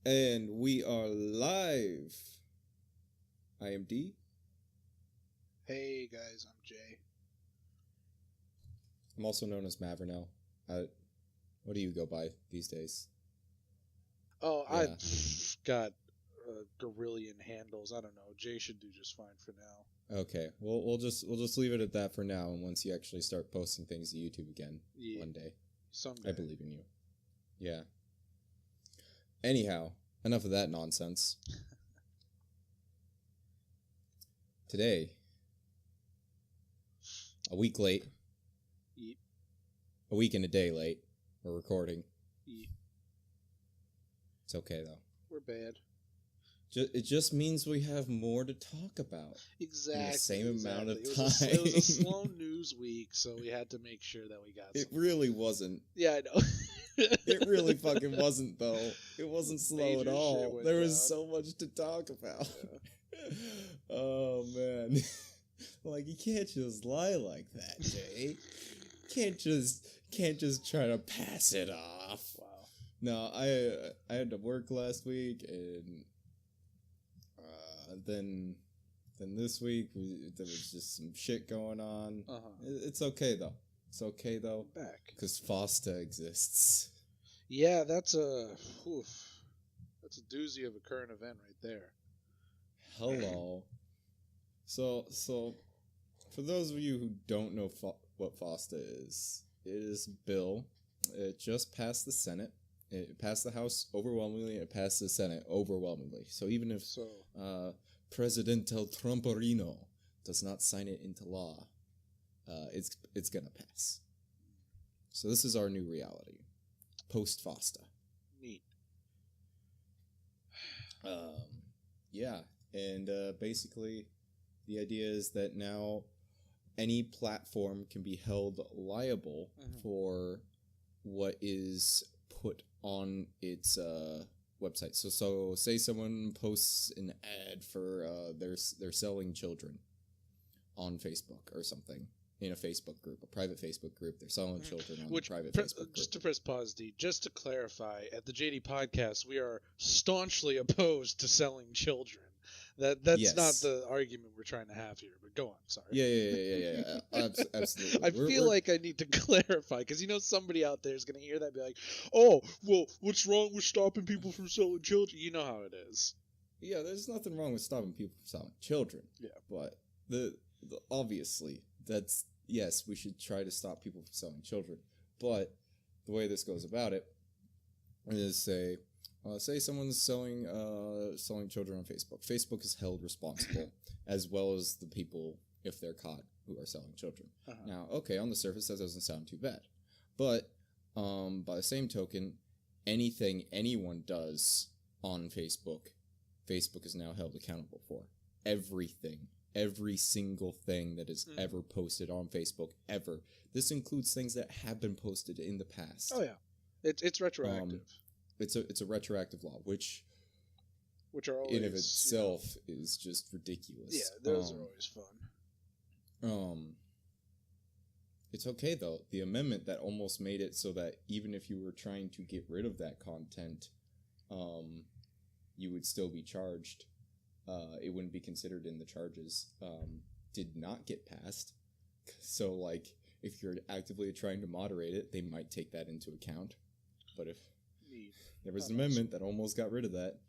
And we are live. I am D. Hey guys, I'm Jay. I'm also known as Mavernell. What do you go by these days? Oh, Yeah. I've got a gorillion handles. I don't know. Jay should do just fine for now. Okay, we'll just leave it at that for now. And once you actually start posting things to YouTube again, one day, Someday. I believe in you. Yeah. Anyhow, enough of that nonsense. Today, a week late. Eat. A week and a day late. We're recording. Eat. It's okay though. We're bad. It just means we have more to talk about. Exactly. In the same amount of time. It was a slow news week, so we had to make sure that we got It something. really wasn't. Yeah, I know. It really fucking wasn't, though. It wasn't slow Major at all. shit went There was down. so much to talk about. Yeah. Oh, man. Like, you can't just lie like that, Jay. Can't just try to pass it off. Wow. No, I had to work last week, and then this week there was just some shit going on. It's okay though. It's okay though. I'm back. Because FOSTA exists. Yeah, that's a doozy of a current event right there. Hello. So for those of you who don't know what FOSTA is, it is a bill. It just passed the Senate. It passed the House overwhelmingly. It passed the Senate overwhelmingly. So even if Presidente Trumporino does not sign it into law, it's gonna pass. So this is our new reality, post FOSTA. Neat. Yeah, and basically, the idea is that now any platform can be held liable for what is put on its website. So say someone posts an ad for they're selling children on Facebook or something in a Facebook group, a private Facebook group. They're selling children on a private Facebook group. Just to press pause, D, just to clarify, at the JD Podcast, we are staunchly opposed to selling children. That's Yes. not the argument we're trying to have here, but go on, sorry. Yeah. Absolutely. I feel like I need to clarify, because somebody out there is going to hear that and be like, oh, well, what's wrong with stopping people from selling children? You know how it is. Yeah, there's nothing wrong with stopping people from selling children. Yeah. But the obviously, that's, yes, we should try to stop people from selling children. But the way this goes about it is say someone's selling children on Facebook. Facebook is held responsible, as well as the people, if they're caught, who are selling children. Now, okay, on the surface, that doesn't sound too bad. But by the same token, anything anyone does on Facebook is now held accountable for. Everything. Every single thing that is ever posted on Facebook, ever. This includes things that have been posted in the past. Oh, yeah. It's retroactive. It's a retroactive law, which are always, in of itself is just ridiculous. Yeah, those are always fun. It's okay though. The amendment that almost made it so that even if you were trying to get rid of that content, you would still be charged. It wouldn't be considered in the charges. Did not get passed. So, like, if you're actively trying to moderate it, they might take that into account. But if there was an amendment that almost got rid of that,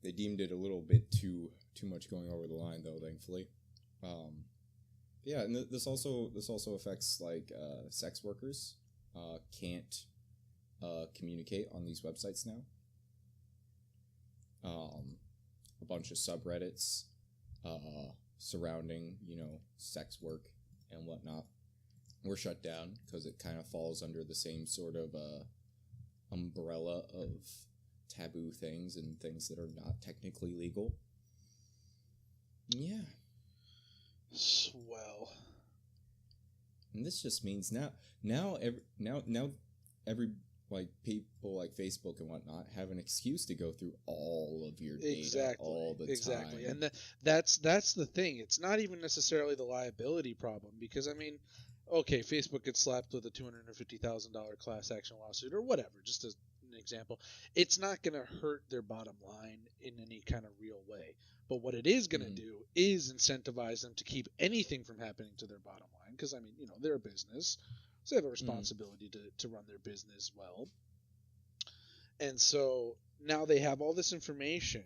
they deemed it a little bit too much going over the line, though. Thankfully, yeah. And this also affects like sex workers can't communicate on these websites now. A bunch of subreddits surrounding sex work and whatnot were shut down because it kind of falls under the same sort of umbrella of taboo things and things that are not technically legal. Yeah. Swell. And this just means now every like people like Facebook and whatnot have an excuse to go through all of your data all the time. And that's the thing. It's not even necessarily the liability problem, because I mean, okay, Facebook gets slapped with a $250,000 class action lawsuit or whatever, just as an example, it's not going to hurt their bottom line in any kind of real way. But what it is going to do is incentivize them to keep anything from happening to their bottom line, because, I mean, they're a business, so they have a responsibility to run their business well. And so now they have all this information,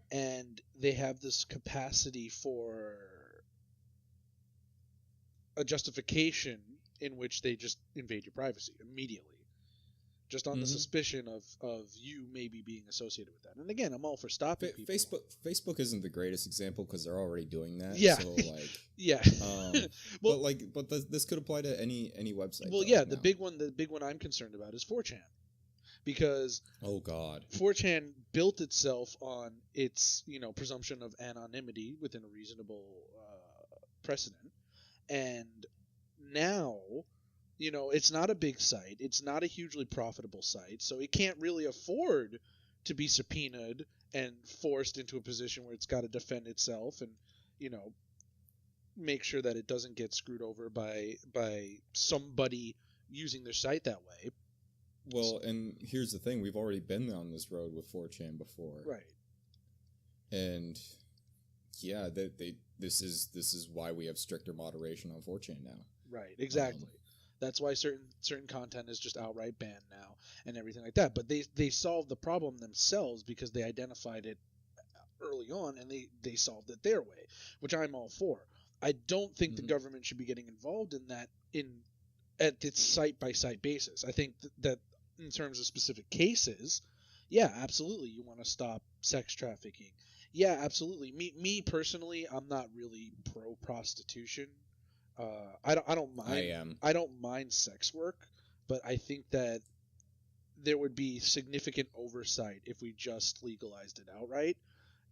and they have this capacity for a justification in which they just invade your privacy immediately, just on the suspicion of you maybe being associated with that. And again, I'm all for stopping people. Facebook isn't the greatest example because they're already doing that. Yeah. So like, yeah. Well, this could apply to any website. Well, yeah. The big one I'm concerned about is 4chan, because oh god, 4chan built itself on its presumption of anonymity within a reasonable precedent, and now. It's not a big site. It's not a hugely profitable site, so it can't really afford to be subpoenaed and forced into a position where it's got to defend itself and, make sure that it doesn't get screwed over by somebody using their site that way. Well, and here's the thing: we've already been on this road with 4chan before, right? And yeah, this is why we have stricter moderation on 4chan now. Right, exactly. That's why certain content is just outright banned now and everything like that. But they solved the problem themselves because they identified it early on and they solved it their way, which I'm all for. I don't think the government should be getting involved in that at its site-by-site basis. I think that in terms of specific cases, yeah, absolutely, you want to stop sex trafficking. Yeah, absolutely. Me personally, I'm not really pro-prostitution. I don't mind. I am. I don't mind sex work, but I think that there would be significant oversight if we just legalized it outright,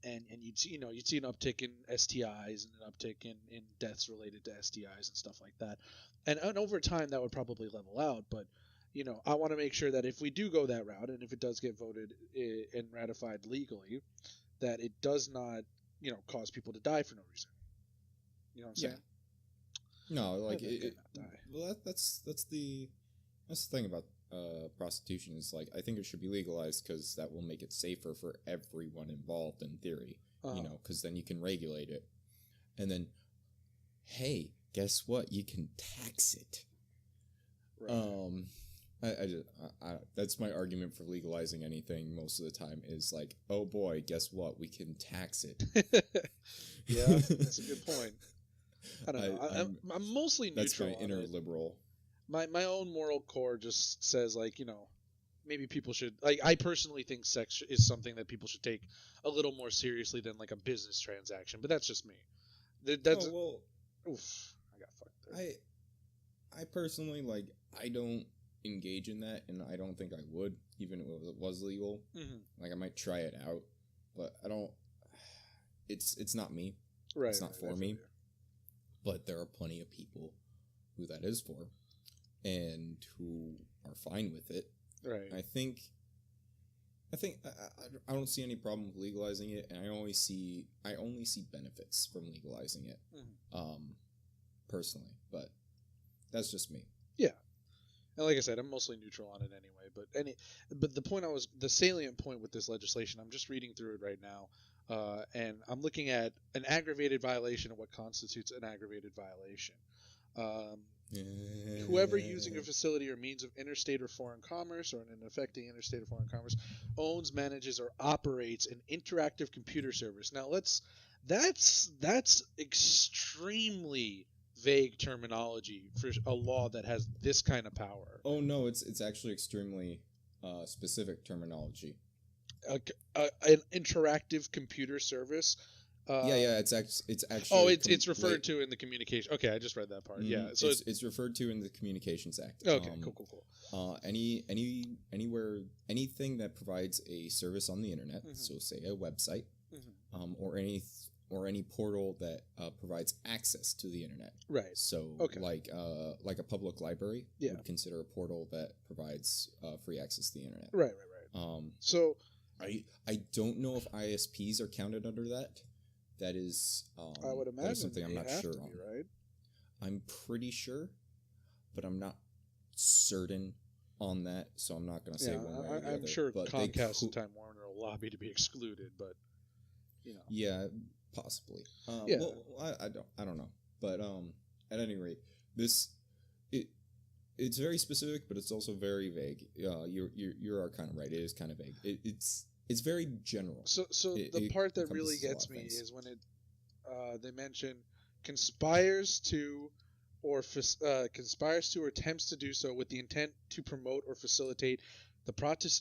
and you'd see an uptick in STIs and an uptick in deaths related to STIs and stuff like that, and over time that would probably level out. But I want to make sure that if we do go that route, and if it does get voted and ratified legally, that it does not cause people to die for no reason. You know what I'm saying? No, like well, that's the thing about prostitution is like I think it should be legalized because that will make it safer for everyone involved in theory. Because then you can regulate it, and then hey, guess what? You can tax it. Right. That's my argument for legalizing anything most of the time is like, oh boy, guess what? We can tax it. Yeah, that's a good point. I don't know. I'm mostly neutral. That's my inner liberal. My own moral core just says like maybe people should I personally think sex is something that people should take a little more seriously than like a business transaction, but that's just me. That's oof, I got fucked there. I personally I don't engage in that, and I don't think I would even if it was legal. Like I might try it out, but I don't. It's not me. Right. It's not for me. But there are plenty of people who that is for, and who are fine with it. Right. I think I don't see any problem with legalizing it, and I only see benefits from legalizing it, personally. But that's just me. Yeah, and like I said, I'm mostly neutral on it anyway. But the salient point with this legislation, I'm just reading through it right now. And I'm looking at an aggravated violation of what constitutes an aggravated violation. Whoever using a facility or means of interstate or foreign commerce or in affecting interstate or foreign commerce owns, manages, or operates an interactive computer service. Now that's extremely vague terminology for a law that has this kind of power. Oh no, it's actually extremely specific terminology. An interactive computer service. It's actually. Oh, it's referred to in the communication. Okay, I just read that part. Yeah, so it's referred to in the Communications Act. Okay, cool. Anything that provides a service on the internet, so say a website, or any portal that provides access to the internet. Right. So like a public library would consider a portal that provides free access to the internet. Right. So. I don't know if ISPs are counted under that. That is I would imagine something I'm not sure on. Right? I'm pretty sure. but I'm not certain on that, so I'm not going to say one way or the I'm other. sure but Comcast and Time Warner will lobby to be excluded, but Yeah, possibly. Yeah. Well, I don't know, but at any rate, it's very specific, but it's also very vague. You are kind of right. It is kind of vague. It's very general. So the part that really gets me is when they mention conspires to or attempts to do so with the intent to promote or facilitate the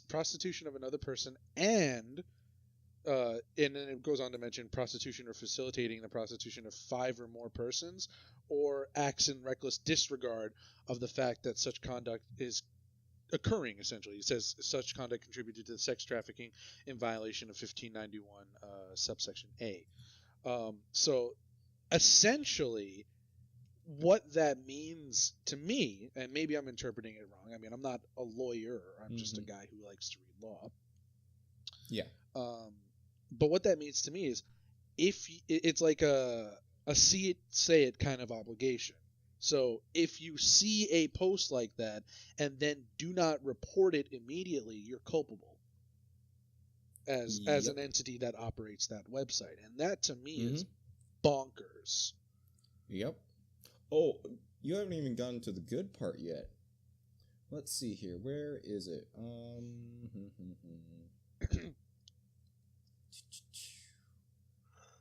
prostitution of another person, and then it goes on to mention prostitution or facilitating the prostitution of 5 or more persons, or acts in reckless disregard of the fact that such conduct is occurring. Essentially, it says such conduct contributed to the sex trafficking in violation of 1591 subsection A. So essentially, what that means to me, and maybe I'm interpreting it wrong. I mean, I'm not a lawyer. I'm just a guy who likes to read law. Yeah. But what that means to me is, if it's like a see it, say it kind of obligation. So if you see a post like that and then do not report it immediately, you're culpable as an entity that operates that website, and that to me is bonkers. Yep. Oh, you haven't even gotten to the good part yet. Let's see here. Where is it?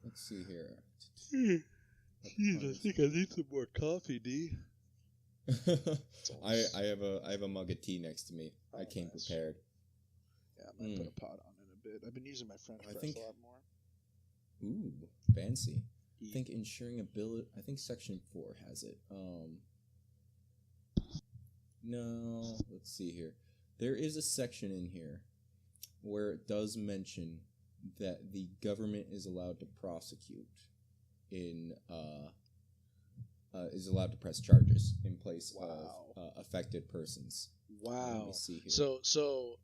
Let's see here. Jeez, I think I need some more coffee, D. I have a mug of tea next to me. I came prepared. Yeah, I might put a pot on in a bit. I've been using my French press a lot more. Ooh, fancy. I think ensuring ability. I think Section 4 has it. No, let's see here. There is a section in here where it does mention that the government is allowed to prosecute is allowed to press charges in place of affected persons. Wow. Let me see here. So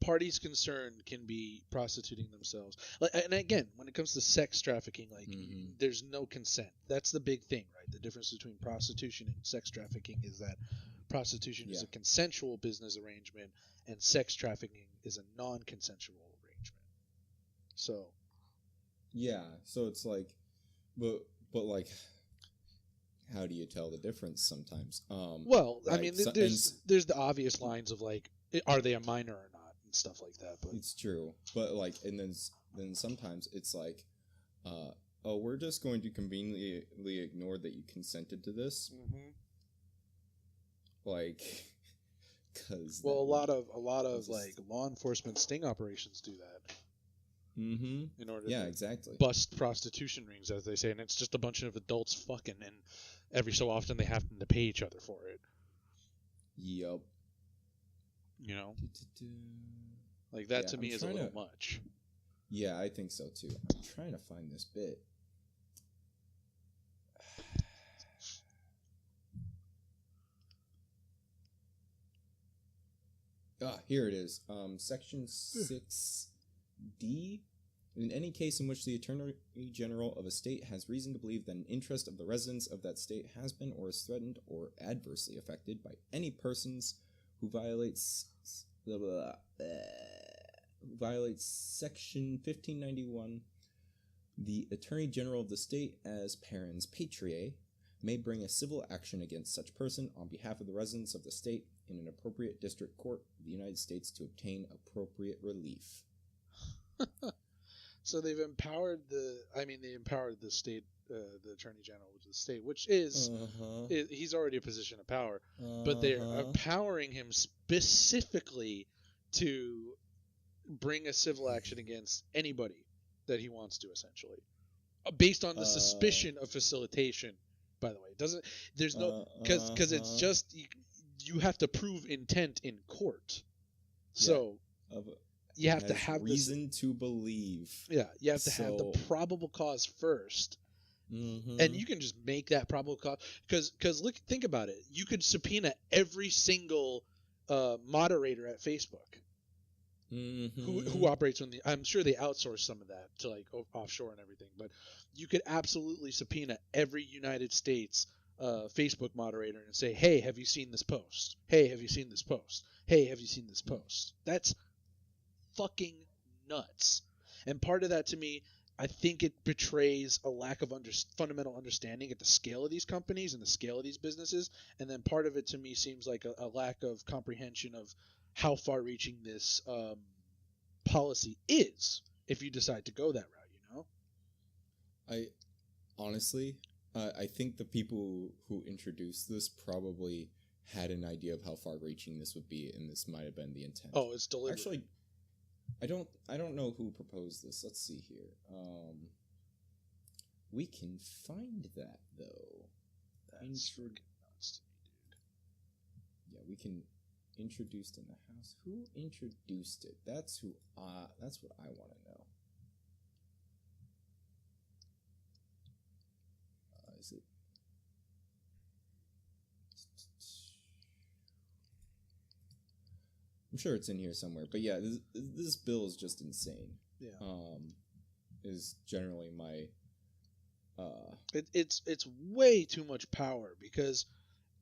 parties concerned can be prostituting themselves. And again, when it comes to sex trafficking, there's no consent. That's the big thing, right? The difference between prostitution and sex trafficking is that prostitution is a consensual business arrangement, and sex trafficking is a non-consensual arrangement. So so it's like, but like, how do you tell the difference sometimes? Well, right. I mean, there's the obvious lines of like, are they a minor or not, and stuff like that. But it's true. But like, and then sometimes it's like, oh, we're just going to conveniently ignore that you consented to this. Like, because a lot of like law enforcement sting operations do that. In order to bust prostitution rings, as they say, and it's just a bunch of adults fucking, and every so often they have to pay each other for it. Yep. You know? Like, that to me is a little much. Yeah, I think so too. I'm trying to find this bit. Here it is. Section 6D. In any case in which the Attorney General of a state has reason to believe that an interest of the residents of that state has been or is threatened or adversely affected by any persons who violates Section 1591, the Attorney General of the state, as parens patriae, may bring a civil action against such person on behalf of the residents of the state in an appropriate district court of the United States to obtain appropriate relief. So they've empowered the state, the Attorney General of the state, which is, he's already a position of power, but they're empowering him specifically to bring a civil action against anybody that he wants to, essentially, based on the suspicion of facilitation. By the way, there's no, because it's just, you have to prove intent in court. So you have to have reason to believe. Yeah, you have to have the probable cause first. And you can just make that probable cause, because think about it. You could subpoena every single moderator at Facebook who operates on I'm sure they outsource some of that to like offshore and everything, but you could absolutely subpoena every United States Facebook moderator and say, "Hey, have you seen this post? Hey, have you seen this post? Hey, have you seen this post?" That's fucking nuts. And part of that to me, I think it betrays a lack of fundamental understanding at the scale of these companies and the scale of these businesses. And then part of it to me seems like a lack of comprehension of how far-reaching this policy is if you decide to go that route, you know? I honestly, I think the people who introduced this probably had an idea of how far-reaching this would be, and this might have been the intent. Oh, it's deliberate. Actually, I don't know who proposed this. Let's see here. We can find that though. That's freaking nuts to me, dude. Yeah, we can introduced in the house. Who introduced it? That's what I want to know. Is it? I'm sure it's in here somewhere, but yeah, this bill is just insane. Yeah. Is generally my. It's way too much power because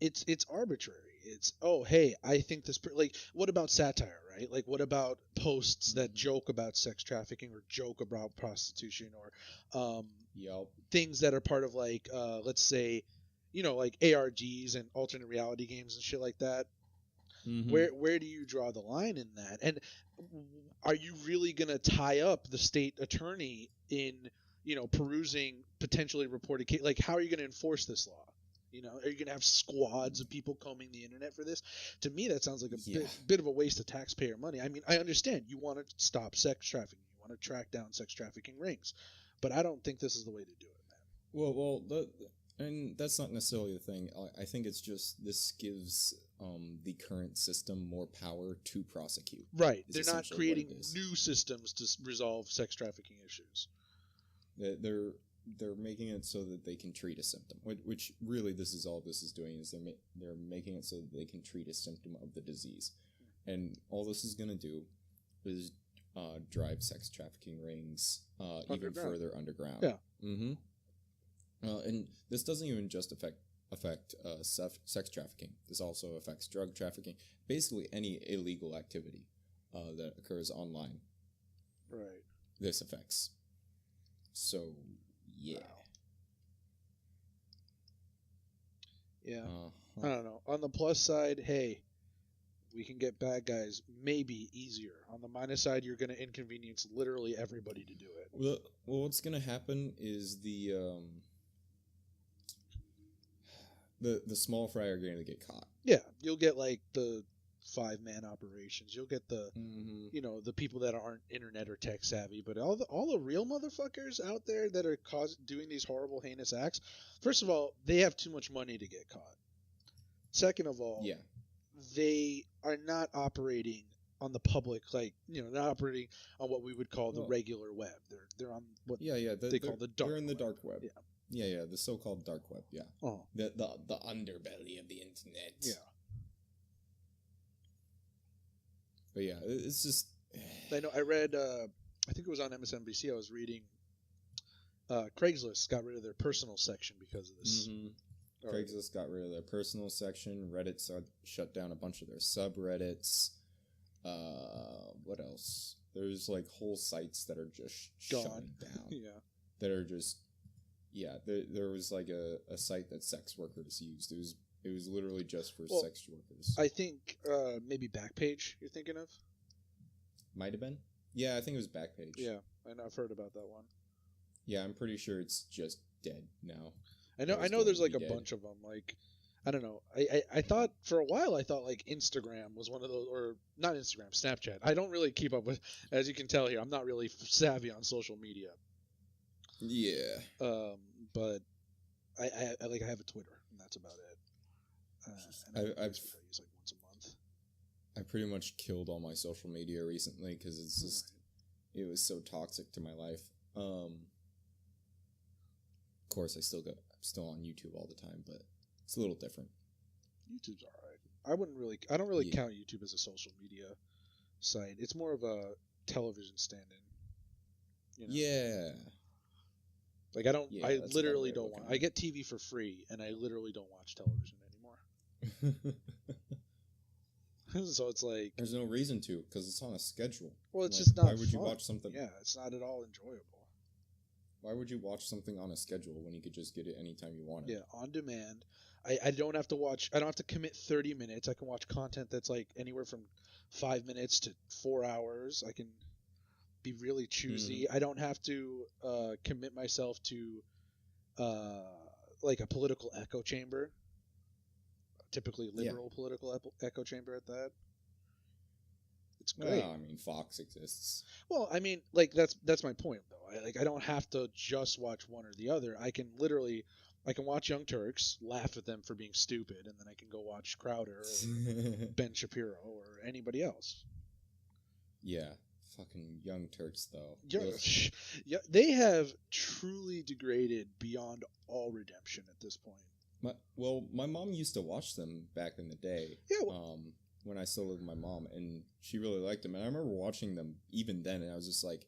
it's arbitrary. It's, oh, hey, I think this like, what about satire, right? Like, what about posts that joke about sex trafficking or joke about prostitution or things that are part of like let's say, like ARGs and alternate reality games and shit like that. Mm-hmm. Where do you draw the line in that? And are you really gonna tie up the state attorney in perusing potentially reported case? Like, how are you gonna enforce this law? Are you gonna have squads of people combing the internet for this? To me, that sounds like a bit of a waste of taxpayer money. I mean, I understand you want to stop sex trafficking, you want to track down sex trafficking rings, but I don't think this is the way to do it, man. Well, and that's not necessarily the thing. I think it's just this gives the current system more power to prosecute. Right. They're not creating new systems to resolve sex trafficking issues. They're making it so that they can treat a symptom, which really this is doing is they're making it so that they can treat a symptom of the disease, and all this is going to do is drive sex trafficking rings even further underground. Yeah. Mm-hmm. And this doesn't even just affect sex trafficking. This also affects drug trafficking. Basically, any illegal activity that occurs online. Right. This affects. So, yeah. Wow. Yeah. I don't know. On the plus side, hey, we can get bad guys maybe easier. On the minus side, you're going to inconvenience literally everybody to do it. Well, what's going to happen is the small fry are going to get caught. Yeah, you'll get like the 5-man operations. You'll get the the people that aren't internet or tech savvy, but all the real motherfuckers out there that are doing these horrible, heinous acts. First of all, they have too much money to get caught. Second of all, they are not operating on the public, not operating on what we would call the regular web. They're on what they call the dark. They're in the dark web. Yeah. Yeah, the so-called dark web. Yeah. Oh. The underbelly of the internet. Yeah. But yeah, it's just. I know. I read. I think it was on MSNBC. I was reading. Craigslist got rid of their personal section because of this. Mm-hmm. Craigslist got rid of their personal section. Reddit shut down a bunch of their subreddits. What else? There's like whole sites that are just shutting down. Yeah. That are just. Yeah, there was like a site that sex workers used. It was literally just for sex workers. I think maybe Backpage you're thinking of? Might have been. Yeah, I think it was Backpage. Yeah, I've heard about that one. Yeah, I'm pretty sure it's just dead now. I know there's like a bunch of them. Like, I don't know. I thought for a while like Instagram was one of those, or not Instagram, Snapchat. I don't really keep up with, as you can tell here, I'm not really savvy on social media. Yeah. But I have a Twitter, and that's about it. And I use like once a month. I pretty much killed all my social media recently because it's just it was so toxic to my life. Of course, I'm still on YouTube all the time, but it's a little different. YouTube's alright. I don't really count YouTube as a social media site. It's more of a television stand-in. Yeah. Like I don't. Yeah, I that's a better literally way of don't looking want. at I it. get TV for free, and I literally don't watch television anymore. So it's like, There's no reason to, because it's on a schedule. well, it's Like, just not why would you fun. watch something? Yeah, it's not at all enjoyable. Why would you watch something on a schedule when you could just get it anytime you want it? Yeah, on demand. I don't have to watch. I don't have to commit 30 minutes. I can watch content that's like anywhere from 5 minutes to 4 hours. I can be really choosy. I don't have to commit myself to uh, like a political echo chamber. Typically liberal political echo chamber at that. It's great. Well, I mean, Fox exists. Well, I mean, like that's my point though. I don't have to just watch one or the other. I can watch Young Turks, laugh at them for being stupid, and then I can go watch Crowder or Ben Shapiro or anybody else. Yeah, fucking Young Turks though. Yeah, Ugh. yeah, they have truly degraded beyond all redemption at this point. My mom used to watch them back in the day. Yeah. When I still lived with my mom, and she really liked them. And I remember watching them even then, and I was just like,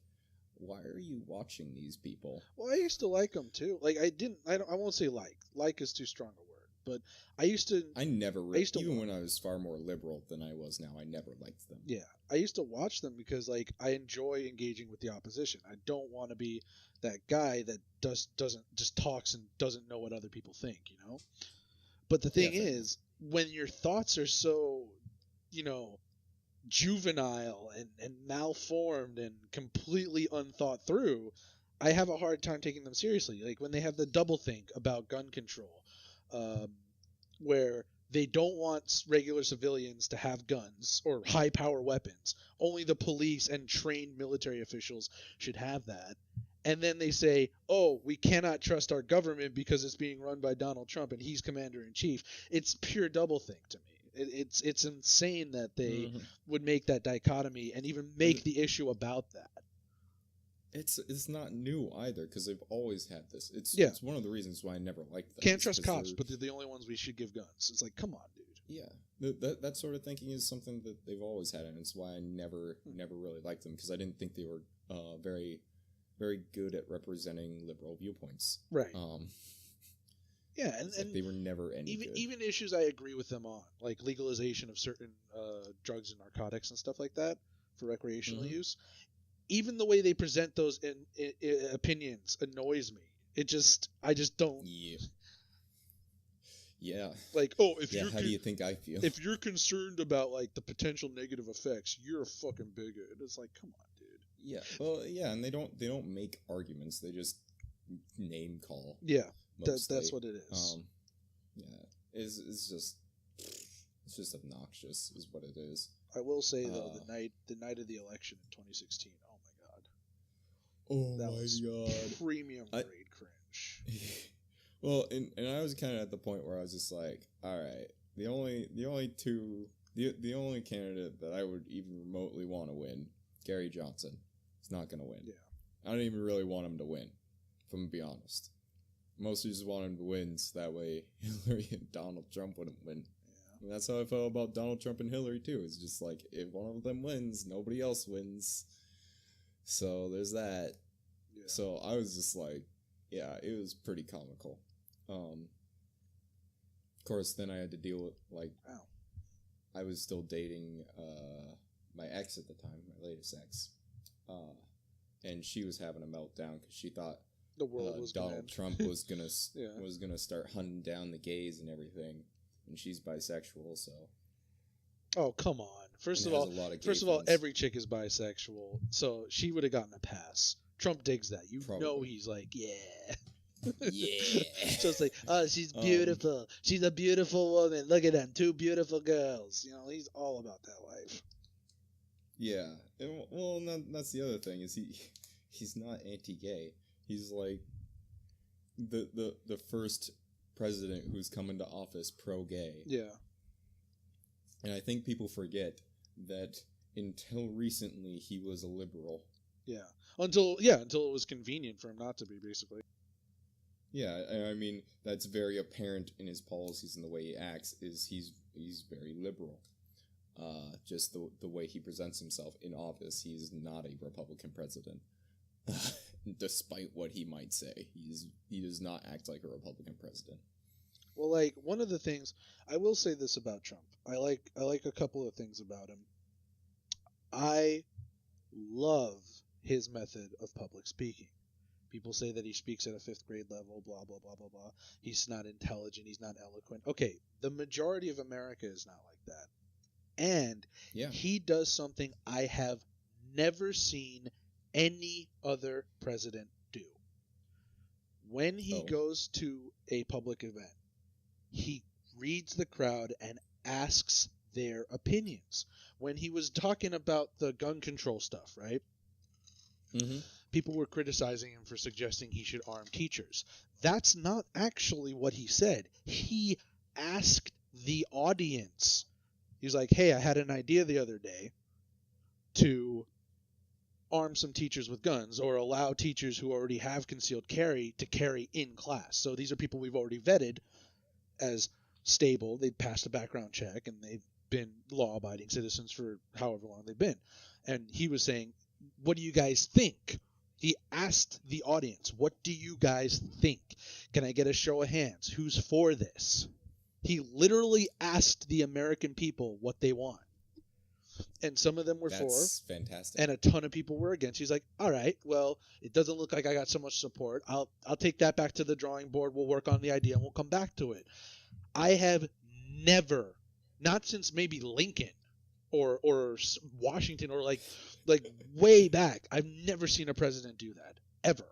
why are you watching these people? Well, I used to like them too. Like I won't say like. Like is too strong a word, but I used to. Even when I was far more liberal than I was now, I never liked them. Yeah, I used to watch them because like I enjoy engaging with the opposition. I don't want to be that guy that doesn't just talks and doesn't know what other people think, you know. But the thing is, when your thoughts are so, you know, juvenile and malformed and completely unthought through, I have a hard time taking them seriously. Like when they have the double think about gun control, where they don't want regular civilians to have guns or high power weapons. Only the police and trained military officials should have that. And then they say, oh, we cannot trust our government because it's being run by Donald Trump and he's commander in chief. It's pure doublethink to me. It's insane that they would make that dichotomy and even make the issue about that. It's not new either, because they've always had this. It's one of the reasons why I never liked them. Can't trust cops, but they're the only ones we should give guns. It's like, come on, dude. Yeah, that sort of thinking is something that they've always had, and it's why I never really liked them, because I didn't think they were very, very good at representing liberal viewpoints. Right. Yeah, and they were never any even good. Even issues I agree with them on, like legalization of certain drugs and narcotics and stuff like that for recreational use. Even the way they present those opinions annoys me. I just don't. Yeah. Yeah. Like, oh, if you're how do you think I feel? If you're concerned about like the potential negative effects, you're a fucking bigot. It's like, come on, dude. Yeah. Well, yeah, and they don't make arguments. They just name call. Yeah. That's what it is. Yeah. It's just obnoxious, is what it is. I will say though, the night of the election in 2016. Oh that my was god. Premium grade cringe. Well, and I was kind of at the point where I was just like, all right, the only candidate that I would even remotely want to win, Gary Johnson, is not going to win. Yeah. I don't even really want him to win, if I'm going to be honest. Mostly just want him to win so that way Hillary and Donald Trump wouldn't win. Yeah. And that's how I felt about Donald Trump and Hillary too. It's just like, if one of them wins, nobody else wins. So there's that. Yeah. So I was just like, yeah, it was pretty comical. Of course, then I had to deal with, like, I was still dating my ex at the time, my latest ex, and she was having a meltdown because she thought the world was Donald Trump was gonna start hunting down the gays and everything, and she's bisexual, so. Oh, come on! First of all, every chick is bisexual, so she would have gotten a pass. Trump digs that. You know he's like, yeah. Yeah. So it's like, oh, she's beautiful. She's a beautiful woman. Look at them, two beautiful girls. You know, he's all about that life. Yeah. And, well, that's the other thing, is he's not anti-gay. He's like the first president who's come into office pro-gay. Yeah. And I think people forget that until recently he was a liberal. Yeah. Until it was convenient for him not to be, basically. Yeah, I mean, that's very apparent in his policies and the way he acts, is he's very liberal. Just the way he presents himself in office, he's not a Republican president. despite what he might say. He does not act like a Republican president. Well, like, one of the things I will say this about Trump. I like a couple of things about him. I love his method of public speaking. People say that he speaks at a 5th grade level, blah, blah, blah, blah, blah. He's not intelligent. He's not eloquent. Okay, the majority of America is not like that. And he does something I have never seen any other president do. When he goes to a public event, he reads the crowd and asks their opinions. When he was talking about the gun control stuff, right? Mm-hmm. People were criticizing him for suggesting he should arm teachers. That's not actually what he said. He asked the audience. He was like, hey, I had an idea the other day to arm some teachers with guns or allow teachers who already have concealed carry to carry in class. So these are people we've already vetted as stable. They've passed a background check and they've been law-abiding citizens for however long they've been. And he was saying, what do you guys think? He asked the audience, what do you guys think? Can I get a show of hands? Who's for this? He literally asked the American people what they want. And some of them were That's fantastic. And a ton of people were against. He's like, all right, well, it doesn't look like I got so much support. I'll take that back to the drawing board. We'll work on the idea and we'll come back to it. I have never, not since maybe Lincoln or Washington or like way back, I've never seen a president do that ever.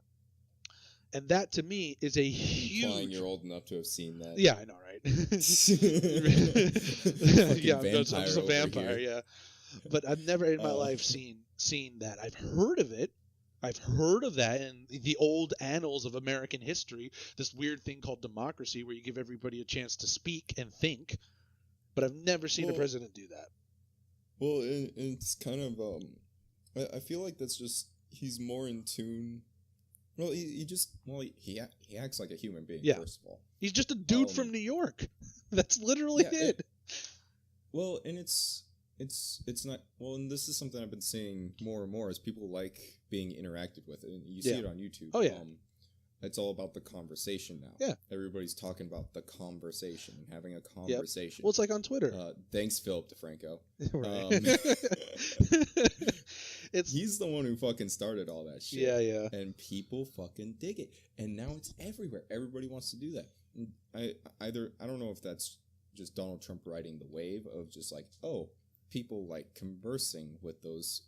And that to me is a huge. Implying you're old enough to have seen that. Yeah, I know, right? Yeah, I'm just a vampire. Yeah, but I've never in my life seen that. I've heard of it. I've heard of that in the old annals of American history. This weird thing called democracy, where you give everybody a chance to speak and think. But I've never seen a president do that. Well, it's kind of I feel like that's just he's more in tune. Well, he acts like a human being. Yeah. First of all, he's just a dude from New York. That's literally it. Well, and it's not. Well, and this is something I've been seeing more and more is people like being interacted with, and you see it on YouTube. Oh yeah. It's all about the conversation now. Yeah. Everybody's talking about the conversation and having a conversation. Yep. Well, it's like on Twitter. Thanks, Philip DeFranco. Right. He's the one who fucking started all that shit. Yeah, yeah. And people fucking dig it. And now it's everywhere. Everybody wants to do that. And I don't know if that's just Donald Trump riding the wave of just like, people like conversing with those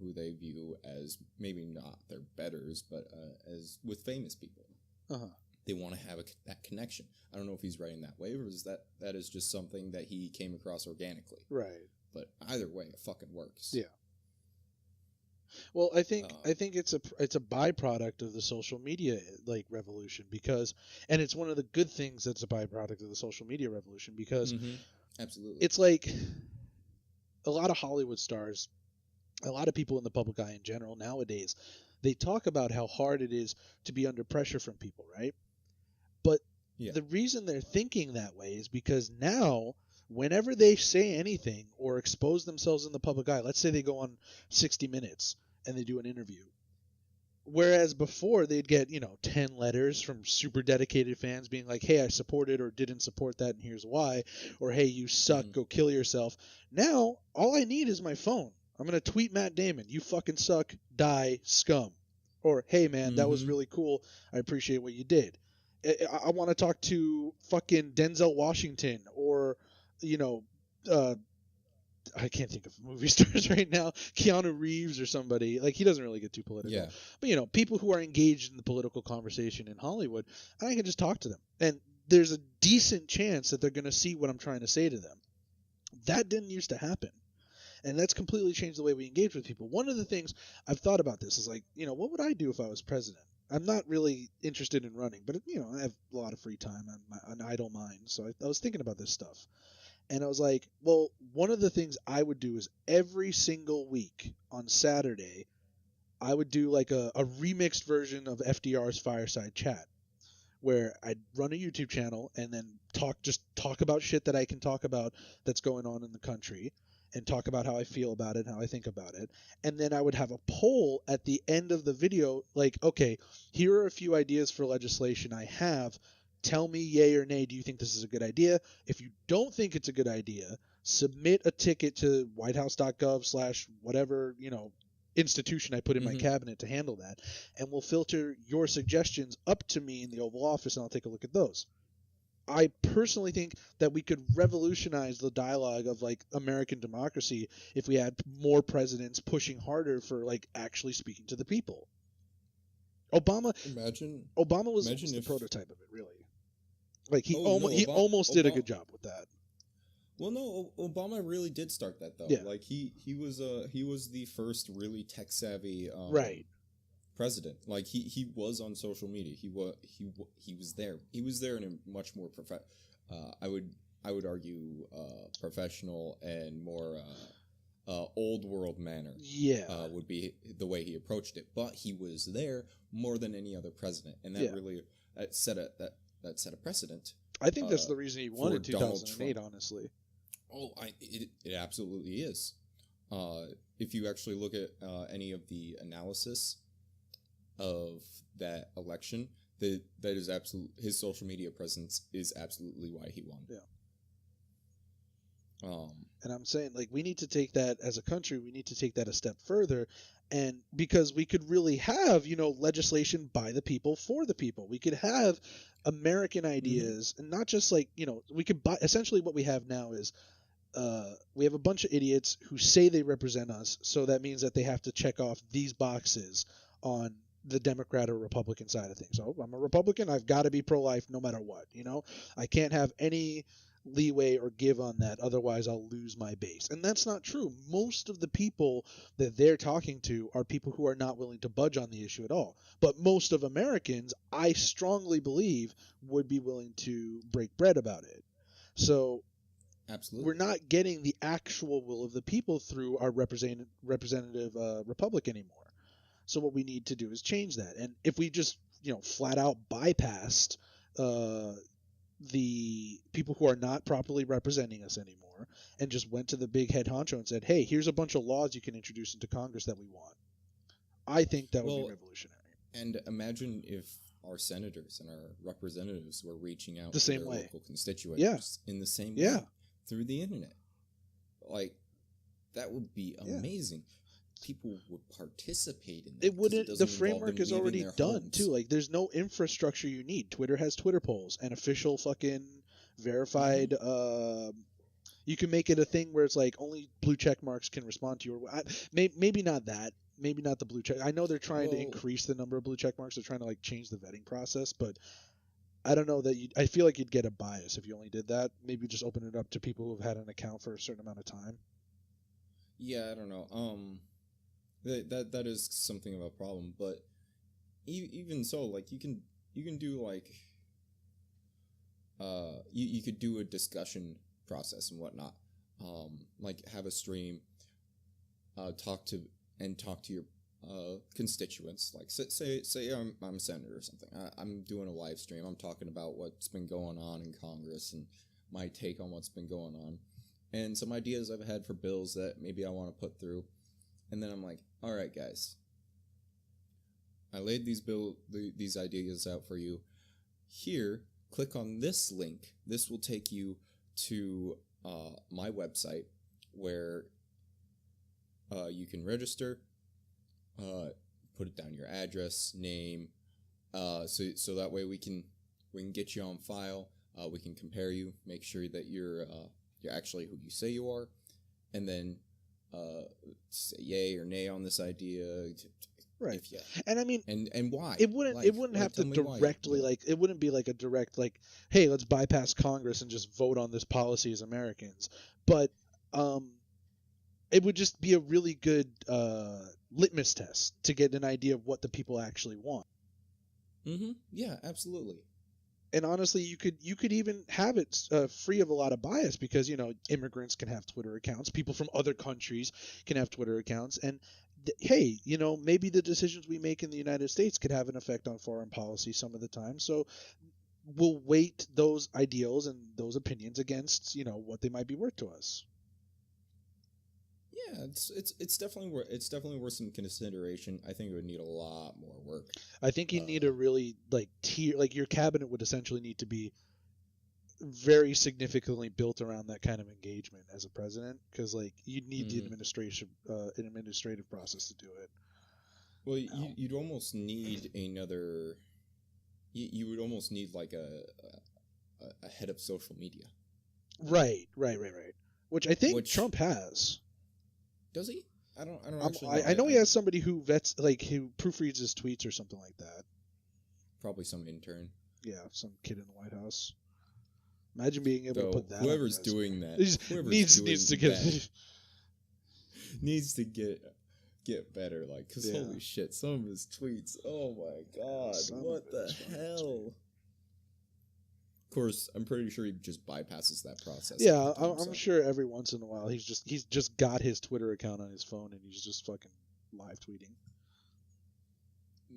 who they view as maybe not their betters, but as with famous people. Uh-huh. They want to have that connection. I don't know if he's riding that wave or is that is just something that he came across organically. Right. But either way, it fucking works. Yeah. Well, I think it's a byproduct of the social media like revolution and it's one of the good things that's a byproduct of the social media revolution because absolutely it's like a lot of Hollywood stars, a lot of people in the public eye in general nowadays, they talk about how hard it is to be under pressure from people, right? But the reason they're thinking that way is because now whenever they say anything or expose themselves in the public eye, let's say they go on 60 Minutes and they do an interview. Whereas before they'd get, 10 letters from super dedicated fans being like, hey, I supported or didn't support that and here's why. Or, hey, you suck, go kill yourself. Now, all I need is my phone. I'm going to tweet Matt Damon, you fucking suck, die, scum. Or, hey, man, that was really cool. I appreciate what you did. I want to talk to fucking Denzel Washington or, I can't think of movie stars right now. Keanu Reeves or somebody. Like, he doesn't really get too political. Yeah. But, people who are engaged in the political conversation in Hollywood, I can just talk to them. And there's a decent chance that they're going to see what I'm trying to say to them. That didn't used to happen. And that's completely changed the way we engage with people. One of the things I've thought about this is like, what would I do if I was president? I'm not really interested in running, but, I have a lot of free time and an idle mind. So I was thinking about this stuff. And I was like, well, one of the things I would do is every single week on Saturday, I would do like a remixed version of FDR's Fireside Chat, where I'd run a YouTube channel and then talk about shit that I can talk about that's going on in the country. and talk about how I feel about it and how I think about it. And then I would have a poll at the end of the video, like, okay, here are a few ideas for legislation I have. Tell me yay or nay, do you think this is a good idea? If you don't think it's a good idea, submit a ticket to whitehouse.gov/ whatever, institution I put in my cabinet to handle that, and we'll filter your suggestions up to me in the Oval Office, and I'll take a look at those. I personally think that we could revolutionize the dialogue of like American democracy if we had more presidents pushing harder for like actually speaking to the people. Obama was almost the prototype of it, really. Like he almost did a good job with that. Well, no, Obama really did start that though. Yeah. Like he was the first really tech savvy right. president. Like he was on social media. He was there. He was there in a much more I would argue professional and more old world manner. Yeah. Would be the way he approached it. But he was there more than any other president, and that really set a precedent. I think that's the reason he won in 2008. Honestly. Oh, it absolutely is. If you actually look at any of the analysis of that election, that is his social media presence is absolutely why he won. Yeah. And I'm saying, like, we need to take that as a country. We need to take that a step further, and because we could really have, legislation by the people for the people. We could have American ideas, and not just like, we could buy. Essentially, what we have now is. We have a bunch of idiots who say they represent us, so that means that they have to check off these boxes on the Democrat or Republican side of things. So I'm a Republican, I've got to be pro-life no matter what, I can't have any leeway or give on that, otherwise I'll lose my base. And that's not true. Most of the people that they're talking to are people who are not willing to budge on the issue at all. But most of Americans, I strongly believe, would be willing to break bread about it. So absolutely, we're not getting the actual will of the people through our representative republic anymore. So what we need to do is change that. And if we just, flat out bypassed the people who are not properly representing us anymore and just went to the big head honcho and said, hey, here's a bunch of laws you can introduce into Congress that we want, I think that would be revolutionary. And imagine if our senators and our representatives were reaching out to their local constituents in the same way through the internet. Like, that would be amazing. People would participate in that. It wouldn't. The framework is already done too. Like, there's no infrastructure you need. Twitter has Twitter polls and official fucking verified. You can make it a thing where it's like only blue check marks can respond to you. Maybe not that. Maybe not the blue check. I know they're trying to increase the number of blue check marks. They're trying to like change the vetting process, but I don't know that I feel like you'd get a bias if you only did that. Maybe just open it up to people who have had an account for a certain amount of time. Yeah, I don't know. That is something of a problem, but even so, like you can do like you could do a discussion process and whatnot. Like have a stream, talk to your constituents. Like say I'm a senator or something. I'm doing a live stream. I'm talking about what's been going on in Congress and my take on what's been going on, and some ideas I've had for bills that maybe I want to put through. And then I'm like, all right, guys, I laid these ideas out for you. Here, click on this link. This will take you to my website where you can register, put it down your address, name, so that way we can get you on file. We can compare you, make sure that you're actually who you say you are, and then say yay or nay on this idea. Right. And I mean, and why it wouldn't have to directly it wouldn't be like a direct like, hey, let's bypass Congress and just vote on this policy as Americans. But it would just be a really good litmus test to get an idea of what the people actually want. Yeah, absolutely. And honestly, you could even have it free of a lot of bias because, immigrants can have Twitter accounts. People from other countries can have Twitter accounts. And, hey, maybe the decisions we make in the United States could have an effect on foreign policy some of the time. So we'll weight those ideals and those opinions against, what they might be worth to us. Yeah, it's definitely worth some consideration. I think it would need a lot more work. I think you need a really like tier, like your cabinet would essentially need to be very significantly built around that kind of engagement as a president, because like you need the administrative process to do it. Well, you'd almost need another. You would almost need like a head of social media. Right. Which I think Which- Trump has. Does he? I don't actually know. I know he has somebody who vets, like who proofreads his tweets or something like that. Probably some intern. Yeah, some kid in the White House. Imagine being able to put that. Whoever's on your doing that, needs to get needs to get better. Like, cause Yeah. holy shit, some of his tweets. Oh my god, what the hell? Of course, I'm pretty sure he just bypasses that process. Yeah, I'm sure every once in a while he's just got his Twitter account on his phone and he's just fucking live tweeting.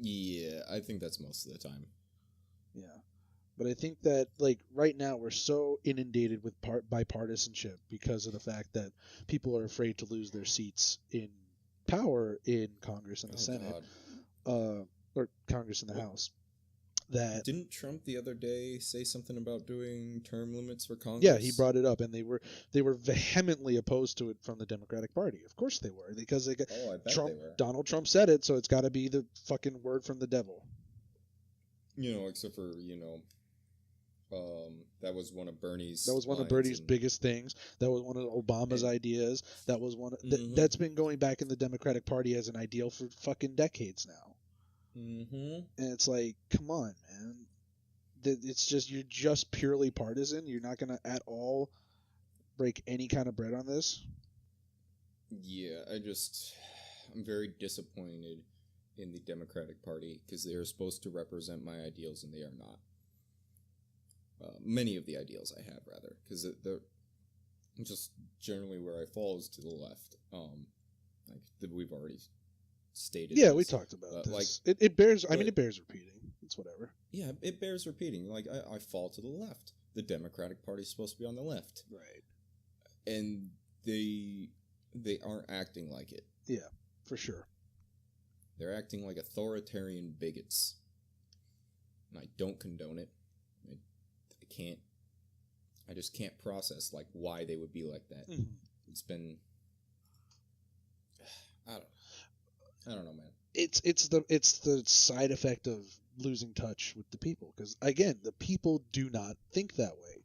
Yeah, I think that's most of the time. Yeah. But I think that like right now we're so inundated with bipartisanship because of the fact that people are afraid to lose their seats in power in Congress and the Senate, or Congress and the House. That didn't Trump the other day say something about doing term limits for Congress? Yeah, he brought it up, and they were vehemently opposed to it from the Democratic Party. Of course they were, because they got I bet Trump. they were. Donald Trump said it, so it's got to be the fucking word from the devil. Except for that was one of Bernie's. That was one of Bernie's biggest things. That was one of Obama's ideas. That was one. That's been going back in the Democratic Party as an ideal for fucking decades now. Mm-hmm. And it's like, come on, man. It's just you're just purely partisan. You're not gonna at all break any kind of bread on this. Yeah, I'm very disappointed in the Democratic Party because they are supposed to represent my ideals and they are not. Many of the ideals I have, rather, because they're just generally where I fall is to the left. We've already stated. Yeah, this. we talked about this. Like it bears. I mean, it bears repeating. It's whatever. Yeah, it bears repeating. Like I fall to the left. The Democratic Party is supposed to be on the left, Right. and they aren't acting like it. Yeah, for sure. They're acting like authoritarian bigots, and I don't condone it. I just can't process like why they would be like that. Mm-hmm. It's been, I don't know, man. It's the side effect of losing touch with the people, because again, the people do not think that way.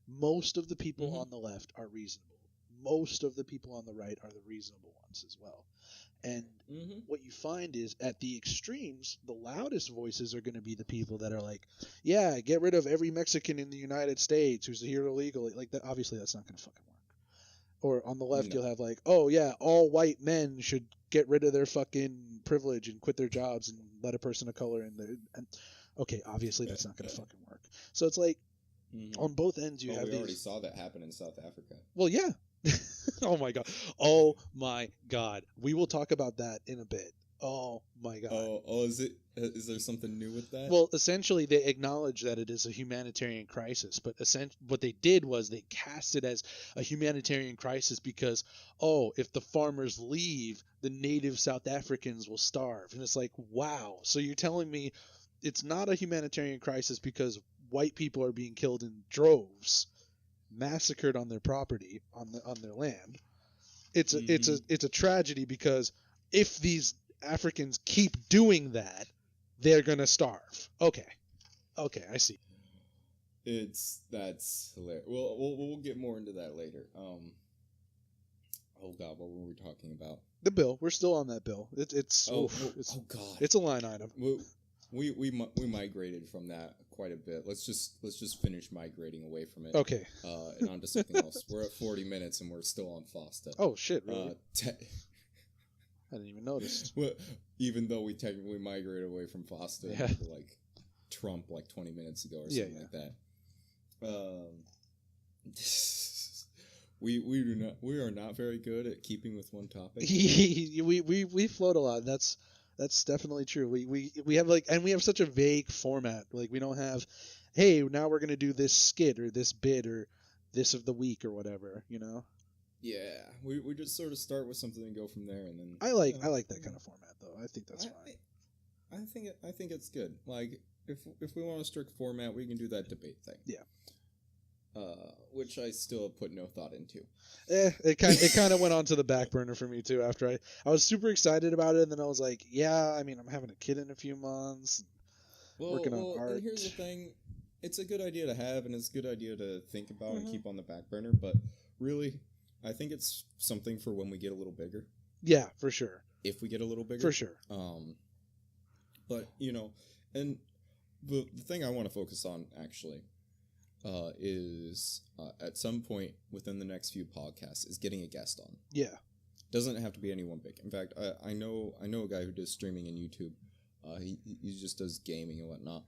Most of the people on the left are reasonable. Most of the people on the right are the reasonable ones as well. And what you find is at the extremes, the loudest voices are going to be the people that are like, yeah, get rid of every Mexican in the United States who's here illegally. Like that, obviously that's not going to fucking work. Or on the left, you'll have like, oh yeah, all white men should get rid of their fucking privilege and quit their jobs and let a person of color in there. And okay, obviously that's not going to fucking work. So it's like on both ends you have we these. already saw that happen in South Africa. Well, yeah. Oh my god. Oh my god. We will talk about that in a bit. Oh my god. Is there something new with that? Well, essentially they acknowledge that it is a humanitarian crisis, but what they did was they cast it as a humanitarian crisis because, if the farmers leave, the native South Africans will starve. And it's like, wow. So you're telling me it's not a humanitarian crisis because white people are being killed in droves, massacred on their property, on their land. It's a tragedy because if these Africans keep doing that, they're gonna starve. Okay, I see. That's hilarious. We'll get more into that later. Oh god, what were we talking about? The bill. We're still on that bill. It's god, it's a line item. We migrated from that quite a bit. Let's just finish migrating away from it. Okay. And on to something else. We're at 40 minutes and we're still on FOSTA. Oh shit! Really? I didn't even notice. Well, even though we technically migrated away from FOSTA to like Trump like 20 minutes ago or something like that. We are not very good at keeping with one topic. we float a lot. That's definitely true. We have we have such a vague format. Like we don't have, hey, now we're gonna do this skit or this bit or this of the week or whatever. Yeah, we just sort of start with something and go from there, and then I like that kind of format though. I think that's fine. I think it's good. Like if we want a strict format, we can do that debate thing. Yeah. Which I still put no thought into. It kind of went onto the back burner for me too. After I was super excited about it, and then I was like, yeah, I mean, I'm having a kid in a few months, working on art. And here's the thing: it's a good idea to have, and it's a good idea to think about and keep on the back burner. But really, I think it's something for when we get a little bigger. Yeah, for sure. If we get a little bigger, for sure. But and the thing I want to focus on actually. Is at some point within the next few podcasts is getting a guest on. Yeah, doesn't have to be anyone big. In fact, I know a guy who does streaming in YouTube. He just does gaming and whatnot.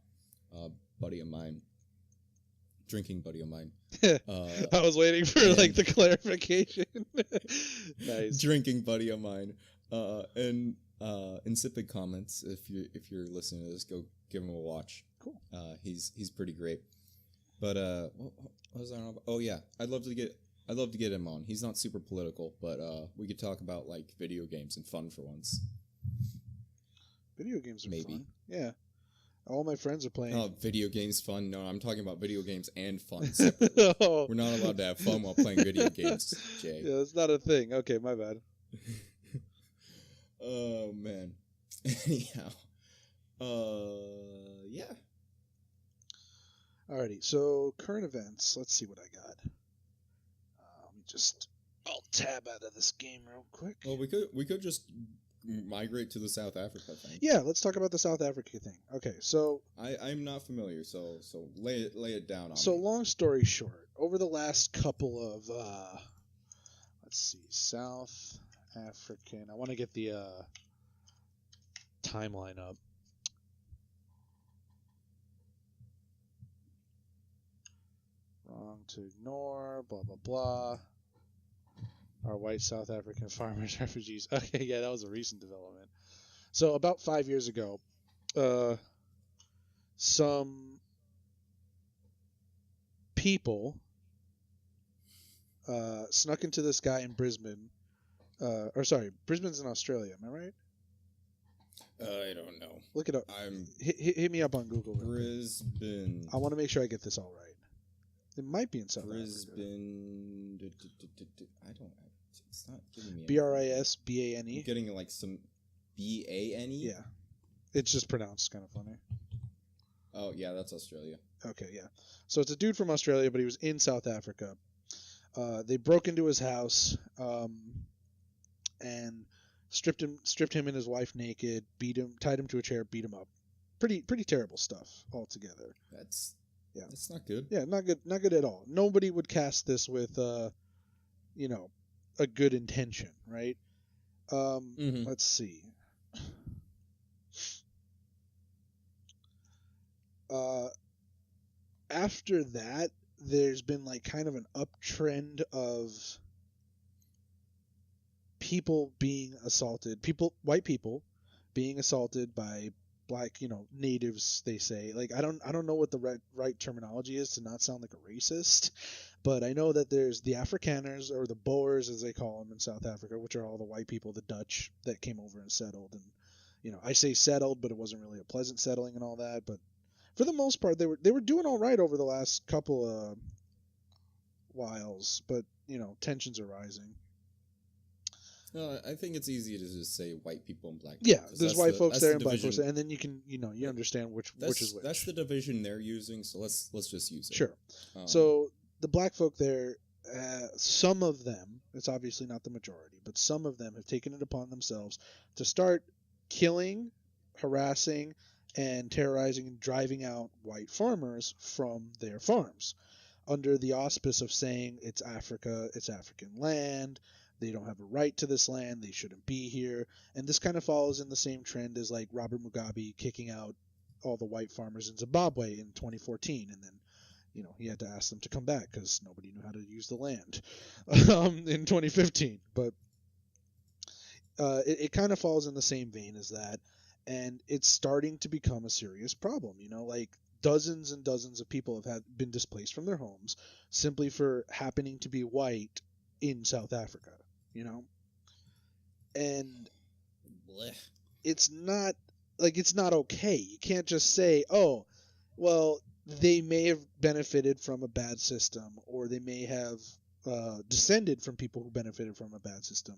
Buddy of mine, drinking buddy of mine. I was waiting for like the clarification. Nice, drinking buddy of mine. And Insipid Comments. If you're listening to this, go give him a watch. Cool. He's pretty great. But what was I on about? Oh yeah, I'd love to get him on. He's not super political, but we could talk about like video games and fun for once. Video games are maybe fun. Yeah, all my friends are playing. Oh, video games fun? No, I'm talking about video games and fun. Oh. We're not allowed to have fun while playing video games, Jay. Yeah, that's not a thing. Okay, my bad. Oh man. Anyhow, yeah. Alrighty, so current events. Let's see what I got. I'll tab out of this game real quick. Well, we could just migrate to the South Africa thing. Yeah, let's talk about the South Africa thing. Okay, so I'm not familiar, so lay it down on me. So long story short, over the last couple of let's see, South African. I want to get the timeline up. Wrong to ignore, blah, blah, blah. Our white South African farmers, refugees. Okay, yeah, that was a recent development. So about 5 years ago, some people snuck into this guy in Brisbane. Brisbane's in Australia, am I right? I don't know. Look it up. Hit me up on Google. Brisbane. I want to make sure I get this all right. It might be in South Brisbane. I don't. It's not giving me. Brisbane. I'm getting like some Bane. Yeah, it's just pronounced kind of funny. Oh yeah, that's Australia. Okay, yeah. So it's a dude from Australia, but he was in South Africa. They broke into his house and stripped him and his wife naked, beat him, tied him to a chair, beat him up. Pretty terrible stuff altogether. Yeah, that's not good. Yeah, not good at all. Nobody would cast this with, a good intention, right? Let's see. After that, there's been like kind of an uptrend of people being assaulted, white people being assaulted by black, natives, they say. Like I don't know what the right terminology is to not sound like a racist, but I know that there's the Afrikaners, or the Boers as they call them in South Africa, which are all the white people, the Dutch that came over and settled. And I say settled, but it wasn't really a pleasant settling and all that. But for the most part, they were doing all right over the last couple of whiles. But tensions are rising. No, I think it's easy to just say white people and black people. Yeah, there's white folks there and black folks there, and then you can, you understand which is which. That's the division they're using, so let's just use it. Sure. So the black folk there, some of them, it's obviously not the majority, but some of them have taken it upon themselves to start killing, harassing, and terrorizing and driving out white farmers from their farms under the auspice of saying it's Africa, it's African land. They don't have a right to this land. They shouldn't be here. And this kind of follows in the same trend as like Robert Mugabe kicking out all the white farmers in Zimbabwe in 2014. And then, he had to ask them to come back because nobody knew how to use the land in 2015. But it kind of falls in the same vein as that. And it's starting to become a serious problem. Like dozens and dozens of people have been displaced from their homes simply for happening to be white in South Africa, you know? And Blech. it's not it's not okay. You can't just say, "Oh, well, they may have benefited from a bad system, or they may have descended from people who benefited from a bad system.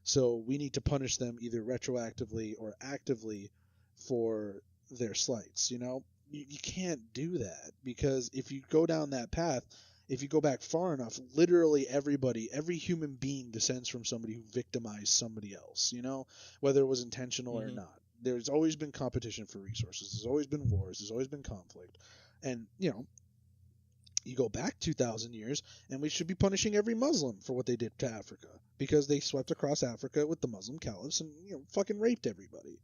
So we need to punish them either retroactively or actively for their slights." You know, you can't do that, because if you go down that path, if you go back far enough, literally everybody, every human being descends from somebody who victimized somebody else, you know, whether it was intentional or not. There's always been competition for resources. There's always been wars. There's always been conflict. And, you know, you go back 2,000 years, and we should be punishing every Muslim for what they did to Africa, because they swept across Africa with the Muslim caliphs and, you know, fucking raped everybody.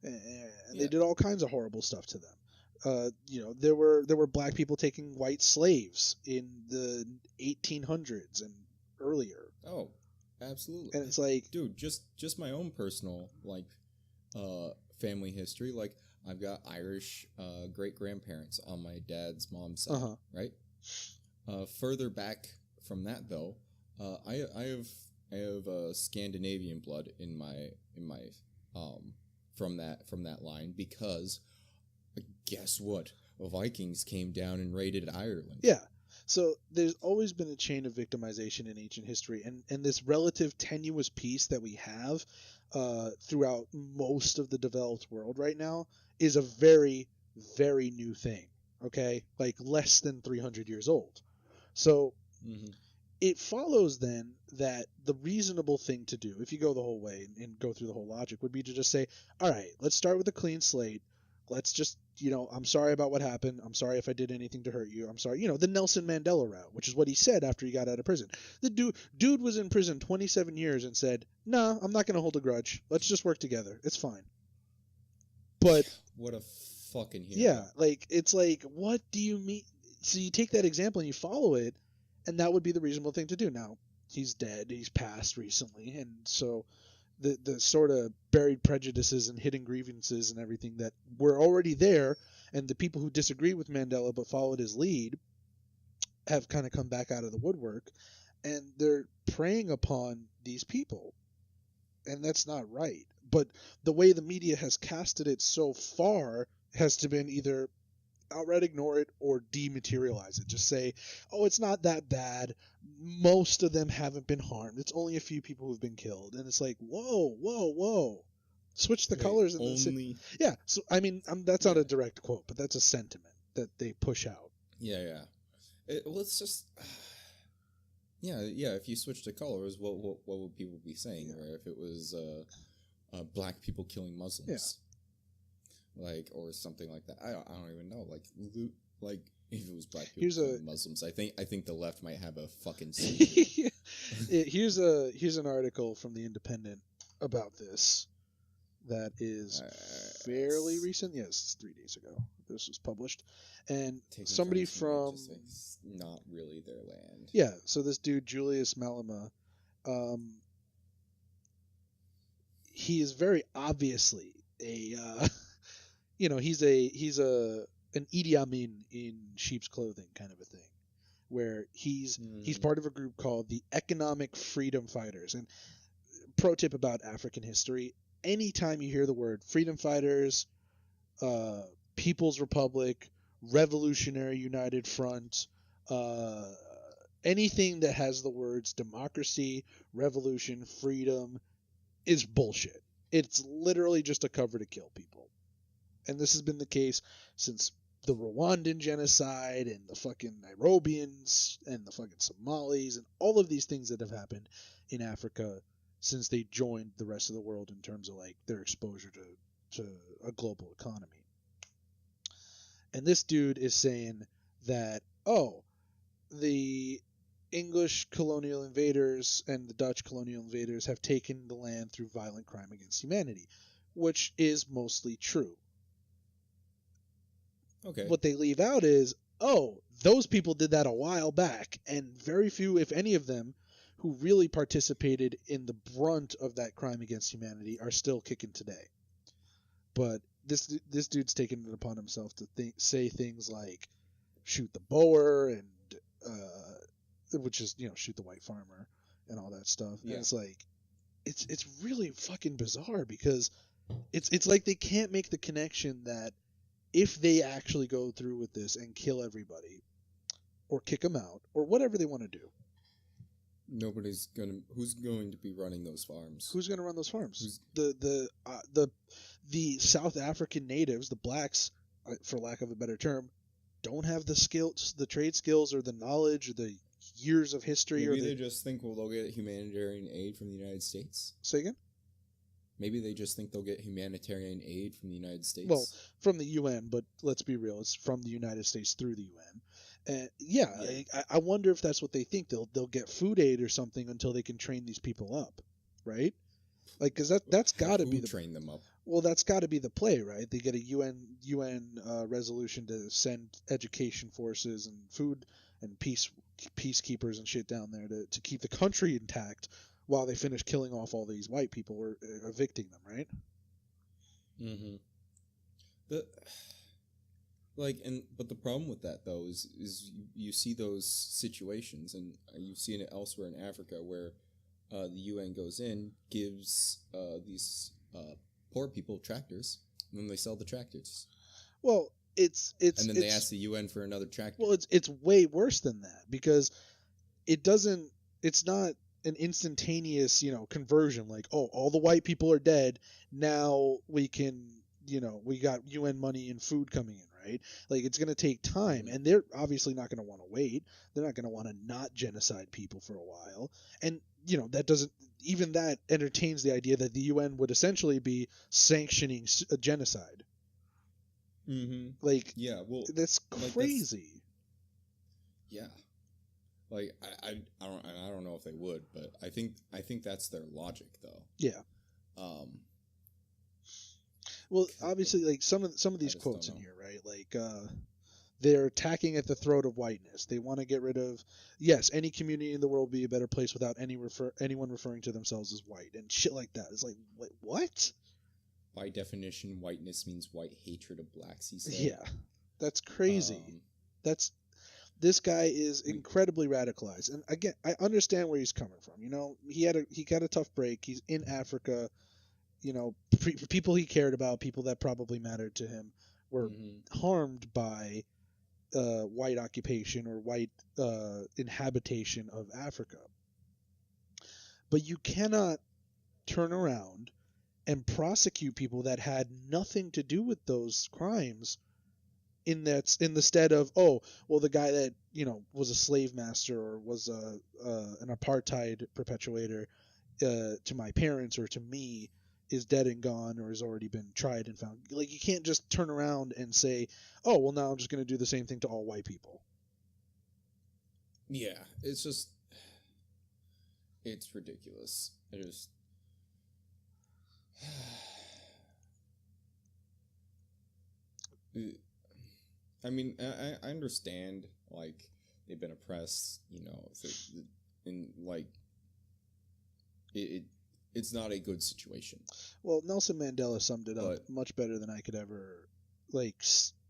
And they did all kinds of horrible stuff to them. You know, there were black people taking white slaves in the 1800s and earlier. Oh, absolutely. And it's like, dude, just my own personal family history. Like, I've got Irish great grandparents on my dad's mom's side, right? Further back from that, though, I have Scandinavian blood in my from that line, because guess what? Vikings came down and raided Ireland. Yeah. So there's always been a chain of victimization in ancient history, and this relative tenuous peace that we have throughout most of the developed world right now is a very, very new thing, okay? Like less than 300 years old. So it follows then that the reasonable thing to do, if you go the whole way and go through the whole logic, would be to just say, all right, let's start with a clean slate. Let's just, you know, I'm sorry about what happened. I'm sorry if I did anything to hurt you. I'm sorry. You know, the Nelson Mandela route, which is what he said after he got out of prison. The dude was in prison 27 years and said, "Nah, I'm not going to hold a grudge. Let's just work together. It's fine." But what a fucking hero. Yeah, like, it's like, what do you mean? So you take that example and you follow it, and that would be the reasonable thing to do. Now, he's dead. He's passed recently, and so the sort of buried prejudices and hidden grievances and everything that were already there, and the people who disagree with Mandela but followed his lead have kind of come back out of the woodwork, and they're preying upon these people, and that's not right. But the way the media has casted it so far has to been either outright ignore it or dematerialize it. Just say, oh, it's not that bad. Most of them haven't been harmed. It's only a few people who've been killed. And it's like, whoa. Switch the colors. Yeah, so, I mean, that's not a direct quote, but that's a sentiment that they push out. Yeah. Well, it's just... Yeah, if you switch the colors, what would people be saying? Or if it was black people killing Muslims? Yeah. Like, or something like that. I don't even know. Like if it was black people killing Muslims, I think the left might have a fucking Here's an article from the Independent about this that is fairly recent. Yes, it's 3 days ago. This was published, and somebody from not really their land. Yeah, so this dude Julius Malema, he is very obviously a he's an Idi Amin in sheep's clothing kind of a thing, where he's part of a group called the Economic Freedom Fighters. And pro tip about African history: anytime you hear the word freedom fighters, People's Republic, Revolutionary United Front, anything that has the words democracy, revolution, freedom is bullshit. It's literally just a cover to kill people. And this has been the case since the Rwandan genocide and the fucking Nairobians and the fucking Somalis and all of these things that have happened in Africa since they joined the rest of the world in terms of like their exposure to a global economy. And this dude is saying that, the English colonial invaders and the Dutch colonial invaders have taken the land through violent crime against humanity, which is mostly true. Okay. What they leave out is, those people did that a while back, and very few, if any of them, who really participated in the brunt of that crime against humanity are still kicking today. But this dude's taken it upon himself to say things like shoot the Boer and which is, shoot the white farmer, and all that stuff. Yeah. And it's like, it's really fucking bizarre because it's like they can't make the connection that if they actually go through with this and kill everybody or kick them out or whatever they want to do, who's going to be running those farms? who's going to run those farms? The South African natives, the blacks, for lack of a better term, don't have the skills, the trade skills, or the knowledge, or the years of history. Maybe they just think, well, they'll get humanitarian aid from the United States. Say again? Maybe they just think they'll get humanitarian aid from the United States. Well, from the UN, but let's be real, it's from the United States through the UN. And I wonder if that's what they think. They'll get food aid or something until they can train these people up, right? Like, because that's got to be the train them up. Well, that's got to be the play, right? They get a UN resolution to send education forces and food and peacekeepers and shit down there to keep the country intact while they finish killing off all these white people or evicting them, right? Mm-hmm. But the problem with that though is you see those situations, and you've seen it elsewhere in Africa where the UN goes in, gives these poor people tractors, and then they sell the tractors. Well, and then they ask the UN for another tractor. Well, it's way worse than that because it's not an instantaneous, conversion like, oh, all the white people are dead, now we can, we got UN money and food coming in, right? Like, it's going to take time, and they're obviously not going to want to wait. They're not going to want to not genocide people for a while. And, that entertains the idea that the UN would essentially be sanctioning a genocide. Mm-hmm. Like, yeah, well, that's crazy. Yeah. Like, I don't know if they would, but I think that's their logic, though. Yeah. Well, obviously, like some of these quotes in here, right? Like, they're attacking at the throat of whiteness. They want to get rid of, yes, any community in the world would be a better place without anyone referring to themselves as white and shit like that. It's like, wait, what? By definition, whiteness means white hatred of blacks, he said. Yeah, that's crazy. This guy is incredibly radicalized, and again, I understand where he's coming from. He got a tough break. He's in Africa. People he cared about, people that probably mattered to him, were harmed by white occupation or white inhabitation of Africa. But you cannot turn around and prosecute people that had nothing to do with those crimes in the stead of, oh, well, the guy that was a slave master or was an apartheid perpetuator to my parents or to me is dead and gone or has already been tried and found. Like, you can't just turn around and say, oh, well, now I'm just going to do the same thing to all white people. Yeah, it's ridiculous. I mean, I understand, like, they've been oppressed, and, like, it's not a good situation. Well, Nelson Mandela summed it up much better than I could ever, like,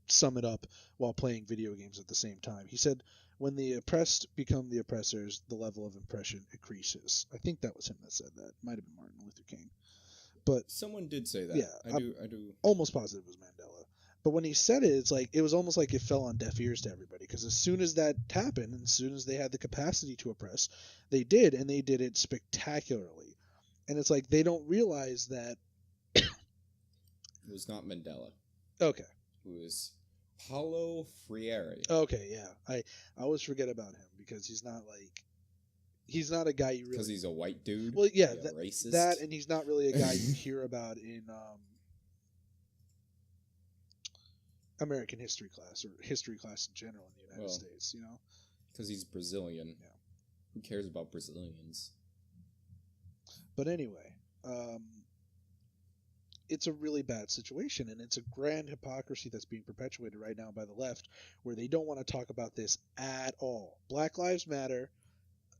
sum it up while playing video games at the same time. He said, when the oppressed become the oppressors, the level of oppression increases. I think that was him that said that. Might have been Martin Luther King. But someone did say that. Yeah, I do. Almost positive it was Mandela. But when he said it, it was almost like it fell on deaf ears to everybody. Because as soon as that happened, and as soon as they had the capacity to oppress, they did, and they did it spectacularly. And it's like they don't realize that. It was not Mandela. Okay. It was Paulo Freire. Okay, yeah. I always forget about him because he's not a guy you really. Because he's a white dude. Well, yeah, racist. That, and he's not really a guy you hear about in American history class or history class in general in the United States. Because he's Brazilian. Yeah. Who cares about Brazilians? But anyway, it's a really bad situation, and it's a grand hypocrisy that's being perpetuated right now by the left, where they don't want to talk about this at all. Black Lives Matter,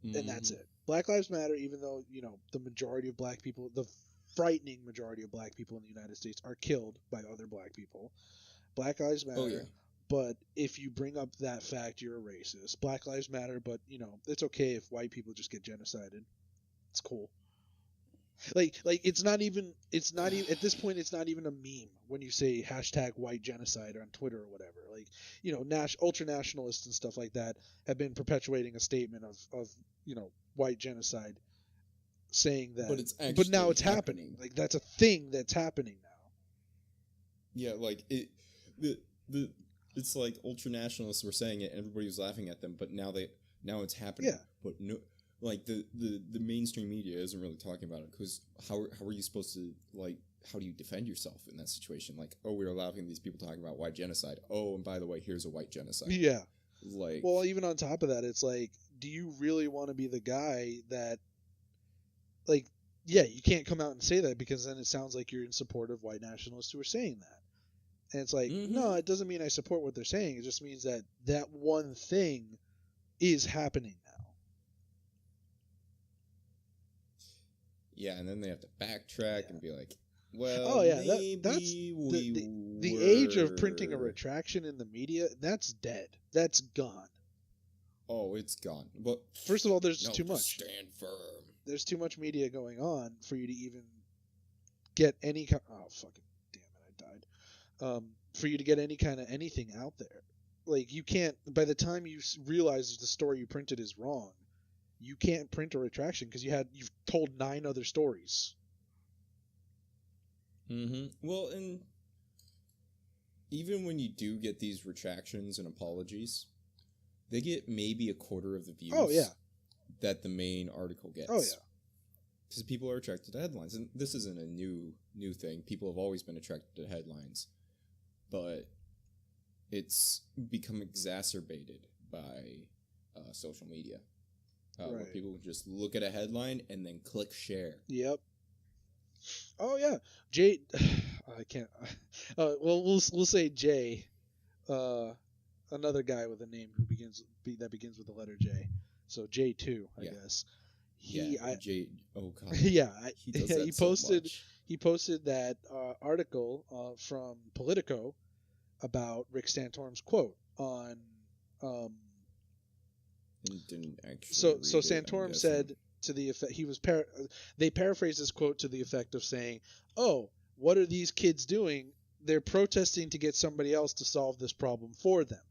and that's it. Black Lives Matter, even though, the majority of black people, the frightening majority of black people in the United States are killed by other black people. Black Lives Matter. Oh, yeah. But if you bring up that fact, you're a racist. Black Lives Matter, but, it's okay if white people just get genocided. It's cool. Like it's not even at this point it's not even a meme when you say hashtag white genocide on Twitter or whatever. Like, you know, ultra nationalists and stuff like that have been perpetuating a statement of white genocide, saying that. But it's but now actually it's happening. Like that's a thing that's happening now. Yeah, like the it's like ultra nationalists were saying it, and everybody was laughing at them. But now it's happening. Yeah. But no, like the mainstream media isn't really talking about it, because how are you supposed to, like, how do you defend yourself in that situation? Like, oh, we were laughing at these people talking about white genocide. Oh, and by the way, here's a white genocide. Yeah. Like, well, even on top of that, it's like, do you really want to be the guy that, like, yeah, you can't come out and say that, because then it sounds like you're in support of white nationalists who are saying that. And it's like, no, it doesn't mean I support what they're saying. It just means that that one thing is happening now. Yeah, and then they have to backtrack and be like, well, oh yeah, that's the age of printing a retraction in the media. That's dead. That's gone. Oh, it's gone. But first of all, there's too much. Stand firm. There's too much media going on for you to even get any kind. Oh fucking damn it! I died. For you to get any kind of anything out there, like, you can't. By the time you realize the story you printed is wrong, you can't print a retraction because you've told 9 other stories. Well, and even when you do get these retractions and apologies, they get maybe a quarter of the views. Oh yeah. That the main article gets. Oh yeah. Because people are attracted to headlines, and this isn't a new thing. People have always been attracted to headlines, but it's become exacerbated by social media, where people just look at a headline and then click share. Yep. Oh yeah, Jay. I can't. Well, we'll say Jay, another guy with a name that begins with the letter J. So J2, I guess. J. Oh god. Yeah, he does that posted. So much. He posted that article from Politico about Rick Santorum's quote on. Didn't actually. So Santorum said, to the effect, they paraphrased this quote to the effect of saying, "Oh, what are these kids doing? They're protesting to get somebody else to solve this problem for them.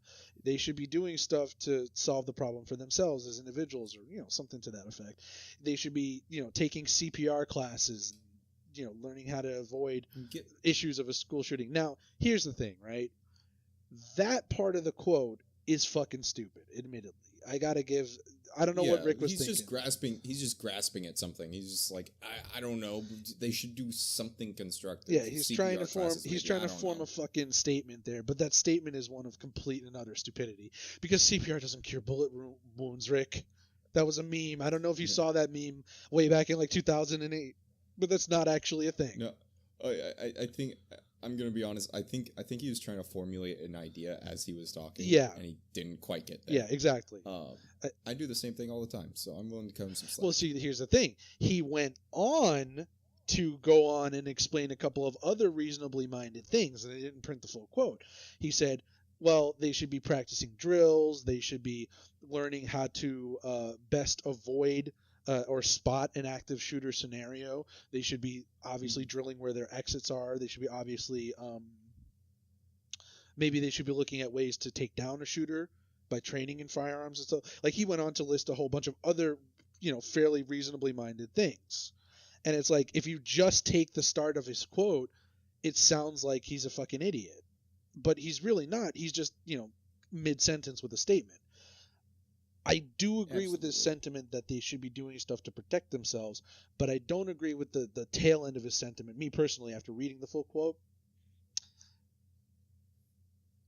They should be doing stuff to solve the problem for themselves as individuals," or something to that effect. They should be taking CPR classes, learning how to avoid issues of a school shooting. Now, here's the thing, right? That part of the quote is fucking stupid, admittedly. I don't know what Rick was thinking. He's just grasping at something. He's just like, I don't know. They should do something constructive. Yeah, he's trying to form a fucking statement there, but that statement is one of complete and utter stupidity, because CPR doesn't cure bullet wounds, Rick. That was a meme. I don't know if you saw that meme way back in like 2008, but that's not actually a thing. No, I think. I'm gonna be honest. I think he was trying to formulate an idea as he was talking. Yeah, and he didn't quite get there. Yeah, exactly. I do the same thing all the time, so I'm willing to cut him some slack. Well, see, here's the thing. He went on to go on and explain a couple of other reasonably minded things, and they didn't print the full quote. He said, well, they should be practicing drills. They should be learning how to best avoid or spot an active shooter scenario. They should be obviously drilling where their exits are. They should be obviously maybe they should be looking at ways to take down a shooter by training in firearms and stuff. Like, he went on to list a whole bunch of other, fairly reasonably minded things. And it's like, if you just take the start of his quote, it sounds like he's a fucking idiot. But he's really not. He's just, mid-sentence with a statement. I do agree with his sentiment that they should be doing stuff to protect themselves, but I don't agree with the tail end of his sentiment. Me personally, after reading the full quote,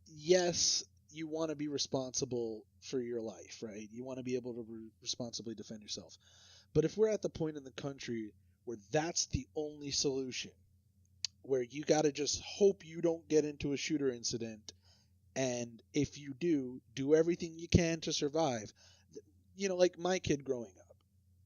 yes, you want to be responsible for your life, right? You want to be able to responsibly defend yourself. But if we're at the point in the country where that's the only solution, where you got to just hope you don't get into a shooter incident, and if you do everything you can to survive. Like my kid growing up.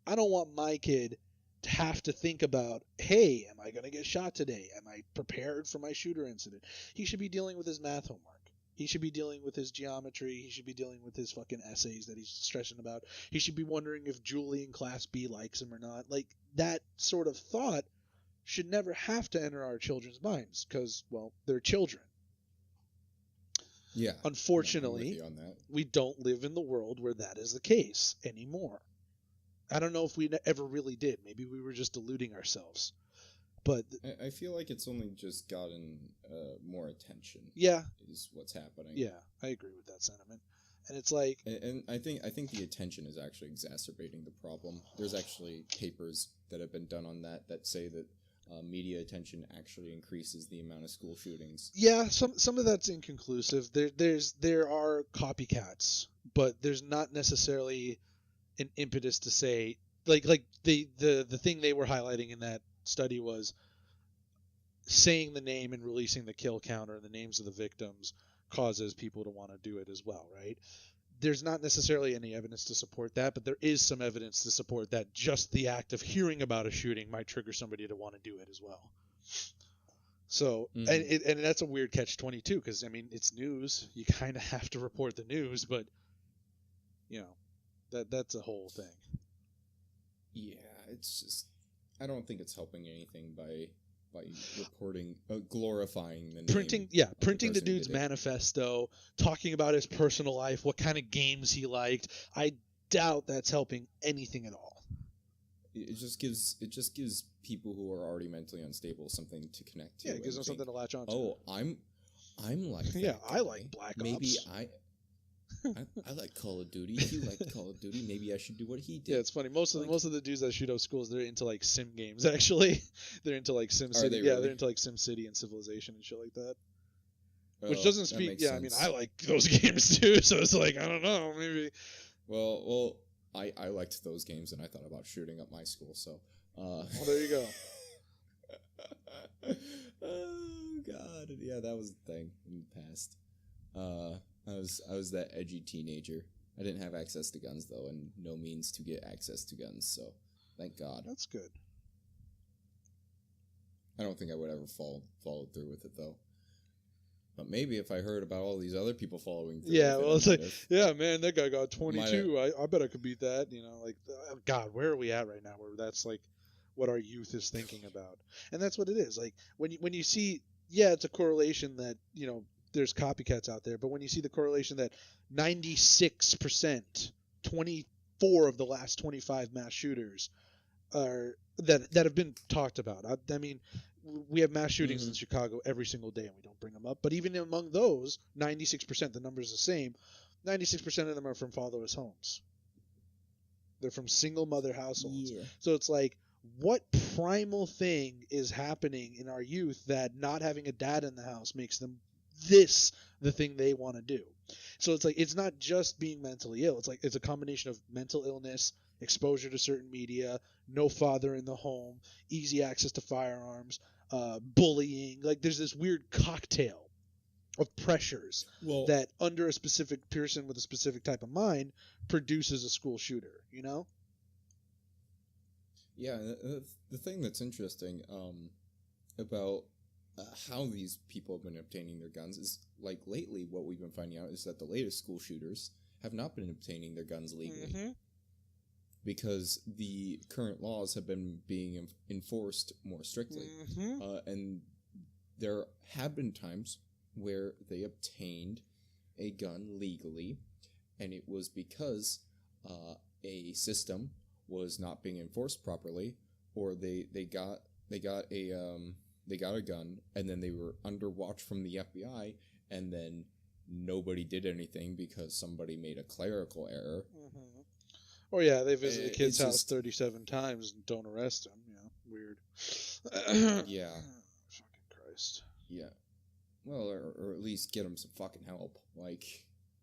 I don't want my kid to have to think about, hey, am I going to get shot today? Am I prepared for my shooter incident? He should be dealing with his math homework. He should be dealing with his geometry. He should be dealing with his fucking essays that he's stressing about. He should be wondering if Julie in Class B likes him or not. Like, that sort of thought should never have to enter our children's minds because, well, they're children. Yeah. Unfortunately, I'm with you on that. we don't live in the world where that is the case anymore. I don't know if we ever really did. Maybe we were just deluding ourselves. But I feel like it's only just gotten more attention. Yeah, is what's happening. Yeah, I agree with that sentiment. And it's like, and I think the attention is actually exacerbating the problem. There's actually papers that have been done on that say that media attention actually increases the amount of school shootings. Yeah, some of that's inconclusive. There are copycats, but there's not necessarily an impetus to say like the thing they were highlighting in that study was saying the name and releasing the kill counter and the names of the victims causes people to want to do it as well, right? There's not necessarily any evidence to support that, but there is some evidence to support that just the act of hearing about a shooting might trigger somebody to want to do it as well. So, and that's a weird catch-22 because, I mean, it's news. You kind of have to report the news, but, you know, that's a whole thing. Yeah, it's just, I don't think it's helping anything by reporting, glorifying the name. Printing the dude's manifesto, talking about his personal life, what kind of games he liked. I doubt that's helping anything at all. It just gives people who are already mentally unstable something to connect to. Yeah, it gives them something to latch on to. Oh, I'm like that yeah, guy. I like Black Ops. Maybe I like Call of Duty. If you like Call of Duty, maybe I should do what he did. Yeah, it's funny. Most of the dudes that shoot up schools, they're into like sim games. Actually, they're into like Sim City. Really? They're into like Sim City and Civilization and shit like that. Oh, Which doesn't speak. Yeah, sense. I mean, I like those games too. So it's like, I don't know, maybe. Well, I liked those games, and I thought about shooting up my school. So. Well, there you go. Oh God! Yeah, that was the thing in the past. I was that edgy teenager. I didn't have access to guns though, and no means to get access to guns. So, thank God. That's good. I don't think I would ever follow through with it though. But maybe if I heard about all these other people following through. Yeah, well, it's like, yeah, man, that guy got 22. I bet I could beat that. You know, like, God, where are we at right now? Where that's like what our youth is thinking about, and that's what it is. Like when you see, yeah, it's a correlation that, you know, there's copycats out there, but when you see the correlation that 96%, 24 of the last 25 mass shooters are that have been talked about. I mean, we have mass shootings in Chicago every single day, and we don't bring them up. But even among those, 96%, the number is the same. 96% of them are from fatherless homes. They're from single mother households. Yeah. So it's like, what primal thing is happening in our youth that not having a dad in the house makes them the thing they want to do? So it's like, it's not just being mentally ill. It's like, it's a combination of mental illness, exposure to certain media, no father in the home, easy access to firearms, bullying. Like, there's this weird cocktail of pressures that under a specific person with a specific type of mind produces a school shooter, you know? Yeah, the thing that's interesting about how these people have been obtaining their guns is, like, lately what we've been finding out is that the latest school shooters have not been obtaining their guns legally. Because the current laws have been being enforced more strictly. And there have been times where they obtained a gun legally, and it was because a system was not being enforced properly, or they got a gun, and then they were under watch from the FBI, and then nobody did anything because somebody made a clerical error. Or yeah, they visit a kid's house 37 times and don't arrest him. You know, weird. Yeah. Fucking Christ. Yeah. Well, or at least get him some fucking help. Like,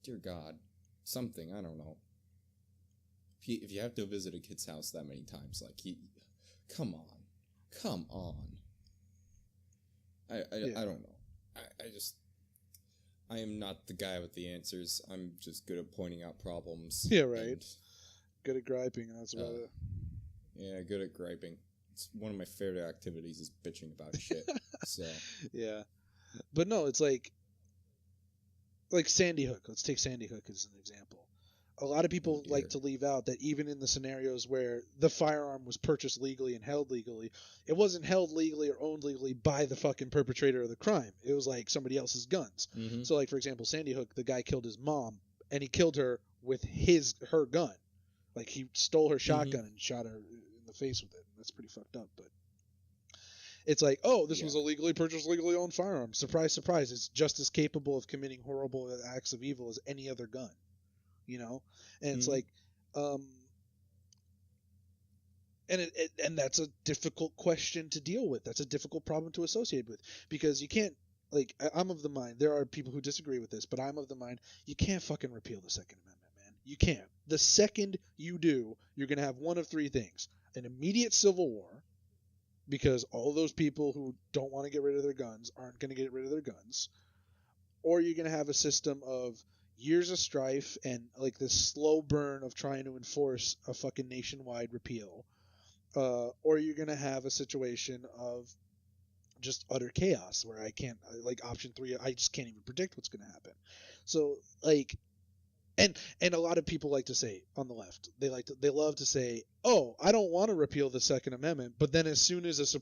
dear God, something. I don't know. If you have to visit a kid's house that many times, like, come on. I don't know. I am not the guy with the answers. I'm just good at pointing out problems. Yeah, right. Good at griping, and that's about it. Yeah, good at griping. It's one of my favorite activities is bitching about shit. So yeah, but no, it's like like Sandy Hook. Let's take Sandy Hook as an example. A lot of people like to leave out that even in the scenarios where the firearm was purchased legally and held legally, it wasn't held legally or owned legally by the fucking perpetrator of the crime. It was like somebody else's guns. Mm-hmm. So, like, for example, Sandy Hook, the guy killed his mom, and he killed her with her gun. Like, he stole her shotgun and shot her in the face with it. That's pretty fucked up, but it's like, oh, this was a legally purchased, legally owned firearm. Surprise, surprise. It's just as capable of committing horrible acts of evil as any other gun. You know, and it's like, and that's a difficult question to deal with. That's a difficult problem to associate with, because you can't, like, I'm of the mind, there are people who disagree with this, but I'm of the mind, you can't fucking repeal the Second Amendment, man. You can't. The second you do, you're going to have one of three things: an immediate civil war, because all those people who don't want to get rid of their guns aren't going to get rid of their guns, or you're going to have a system of years of strife and like this slow burn of trying to enforce a fucking nationwide repeal, or you're gonna have a situation of just utter chaos where I can't, like option 3, I just can't even predict what's gonna happen. So like, and a lot of people like to say on the left, they love to say, oh, I don't want to repeal the Second Amendment, but then as soon as a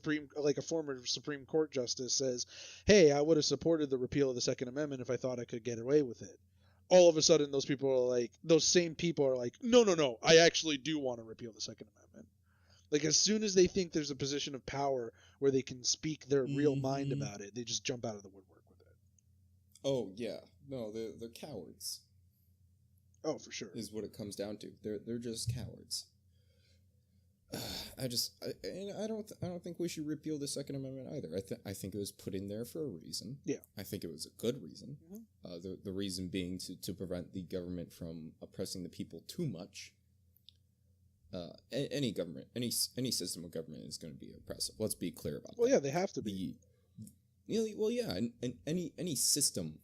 former Supreme Court justice says, hey, I would have supported the repeal of the Second Amendment if I thought I could get away with it, all of a sudden those same people are like, no, I actually do want to repeal the Second Amendment. Like, as soon as they think there's a position of power where they can speak their real mind about it, they just jump out of the woodwork with it. Oh yeah, no, they're cowards. Oh, for sure. Is what it comes down to. They're just cowards. I don't think we should repeal the Second Amendment either. I think it was put in there for a reason. Yeah. I think it was a good reason. Mm-hmm. The reason being to prevent the government from oppressing the people too much. Any government, any system of government is going to be oppressive. Let's be clear about that. Well, yeah, they have to be. And any system.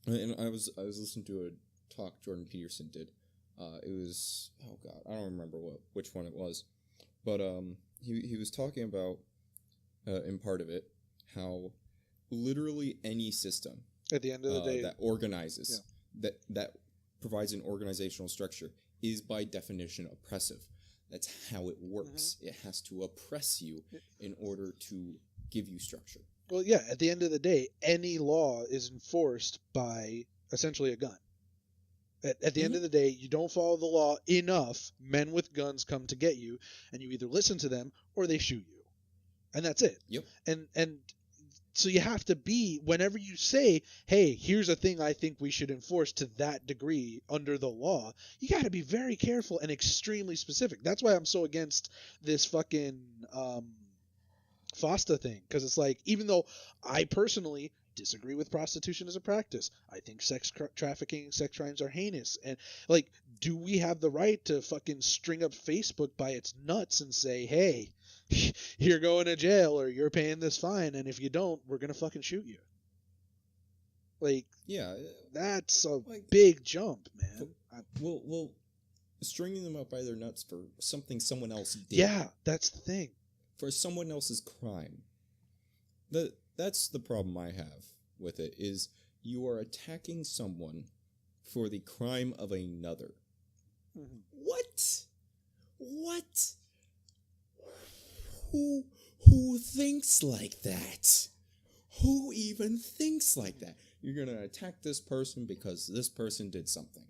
And I was listening to a talk Jordan Peterson did. It was, oh god, I don't remember which one it was, but he was talking about in part of it how literally any system at the end of the day that organizes, that provides an organizational structure, is by definition oppressive. That's how it works. Mm-hmm. It has to oppress you in order to give you structure. Well, yeah, at the end of the day, any law is enforced by essentially a gun. At the end of the day, you don't follow the law enough, men with guns come to get you, and you either listen to them or they shoot you. And that's it. Yep. And so you have to be, whenever you say, hey, here's a thing I think we should enforce to that degree under the law, you got to be very careful and extremely specific. That's why I'm so against this fucking FOSTA thing, because it's like, even though I personally disagree with prostitution as a practice, I think sex trafficking, sex crimes are heinous, and like, do we have the right to fucking string up Facebook by its nuts and say, hey, you're going to jail or you're paying this fine, and if you don't, we're gonna fucking shoot you? Like, yeah, that's a big jump, man. Well, stringing them up by their nuts for something someone else did. Yeah, that's the thing. For someone else's crime. That's the problem I have with it, is you are attacking someone for the crime of another. Mm-hmm. What? Who thinks like that? Who even thinks like that? You're going to attack this person because this person did something.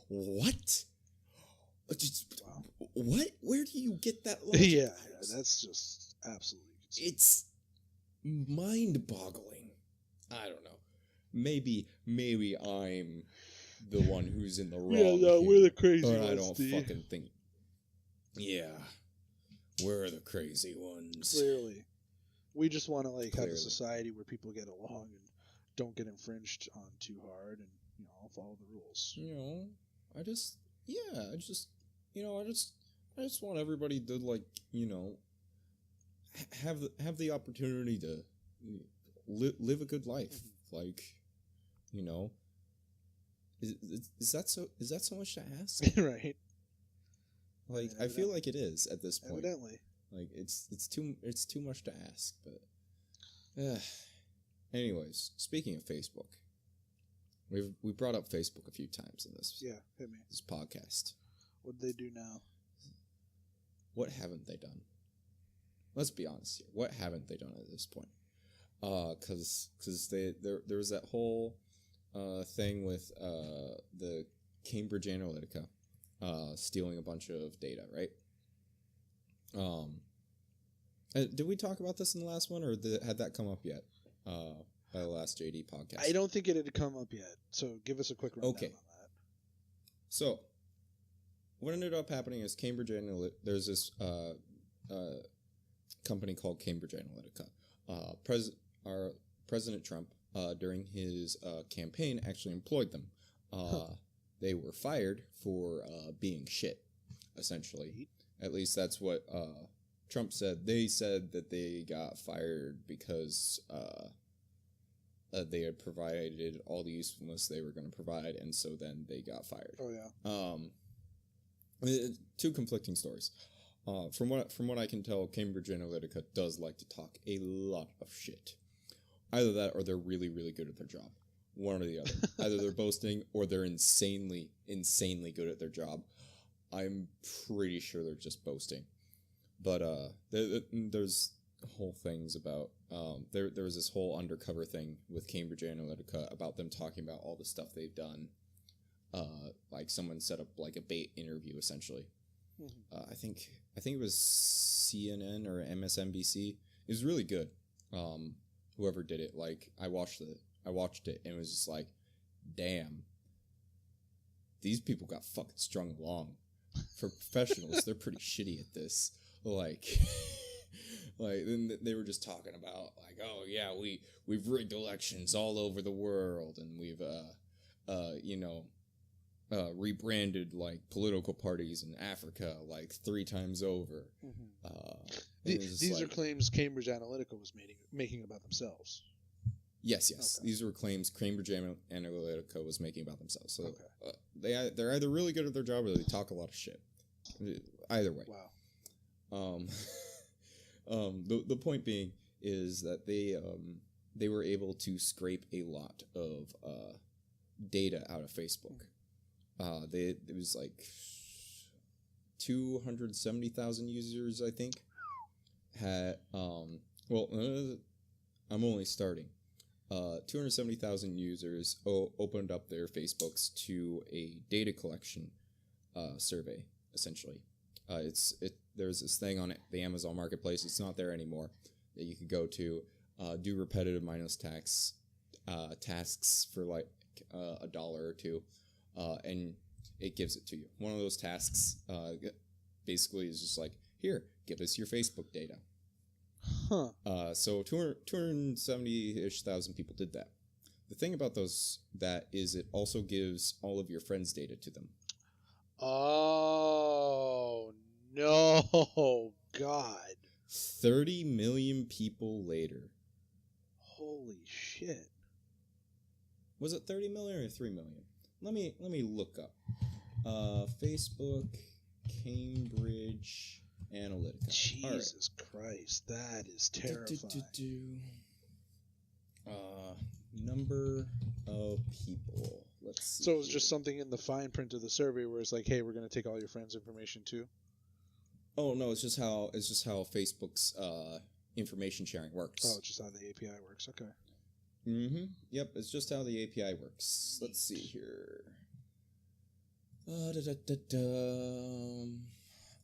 What? What? Where do you get that logic? Yeah, that's just absolutely insane. It's mind-boggling. I don't know. Maybe I'm the one who's in the wrong. Yeah, no, we're the crazy but ones. I don't fucking think. Yeah, we're the crazy ones. Clearly, we just want to have a society where people get along and don't get infringed on too hard, and follow the rules. I just want everybody to have the opportunity to live a good life. Is that so much to ask? Right. I feel like it is at this point. Evidently. It's too much to ask, but anyways, speaking of Facebook, We brought up Facebook a few times in this hit me. this podcast. What'd they do now? What haven't they done? Let's be honest here. What haven't they done at this point? Because there was that whole thing with the Cambridge Analytica stealing a bunch of data, right? Did we talk about this in the last one, or had that come up yet? By the last JD podcast. I don't think it had come up yet. So give us a quick rundown on that. So, what ended up happening is Cambridge Analytica. There's this company called Cambridge Analytica. Our President Trump, during his campaign, actually employed them. They were fired for being shit, essentially. At least that's what Trump said. They said that they got fired because they had provided all the usefulness they were going to provide, and so then they got fired. Oh yeah. Two conflicting stories. From what I can tell, Cambridge Analytica does like to talk a lot of shit. Either that, or they're really, really good at their job. One or the other. Either they're boasting, or they're insanely, insanely good at their job. I'm pretty sure they're just boasting. But there's whole things about there was this whole undercover thing with Cambridge Analytica about them talking about all the stuff they've done. Like someone set up like a bait interview essentially. I think it was CNN or MSNBC. It was really good. Whoever did it, like I watched it and it was just like, damn, these people got fucking strung along. For professionals, they're pretty shitty at this. Like then they were just talking about like, oh yeah, we've rigged elections all over the world, and we've rebranded like political parties in Africa like 3 times over. These are claims Cambridge Analytica was making about themselves. Yes. Okay. These were claims Cambridge Analytica was making about themselves. So they're either really good at their job or they talk a lot of shit. Either way. Wow. The point being is that they were able to scrape a lot of data out of Facebook. It was like 270,000 users, I think. Had I'm only starting. 270,000 users opened up their Facebooks to a data collection survey, essentially. There's this thing on the Amazon Marketplace. It's not there anymore. That you could go to, do repetitive mindless tasks for like $1 or $2, and it gives it to you. One of those tasks basically is just like, here, give us your Facebook data. So 270-ish thousand people did that. The thing about that is it also gives all of your friends' data to them. Oh, no, God. 30 million people later. Holy shit. Was it 30 million or 3 million? Let me look up. Facebook Cambridge Analytica. Jesus Christ, that is terrifying. Number of people. Let's see. So it was just something in the fine print of the survey where it's like, hey, we're going to take all your friends' information too? Oh no, it's just how Facebook's information sharing works. Oh, it's just how the API works. Okay. Yep, it's just how the API works. Let's see here.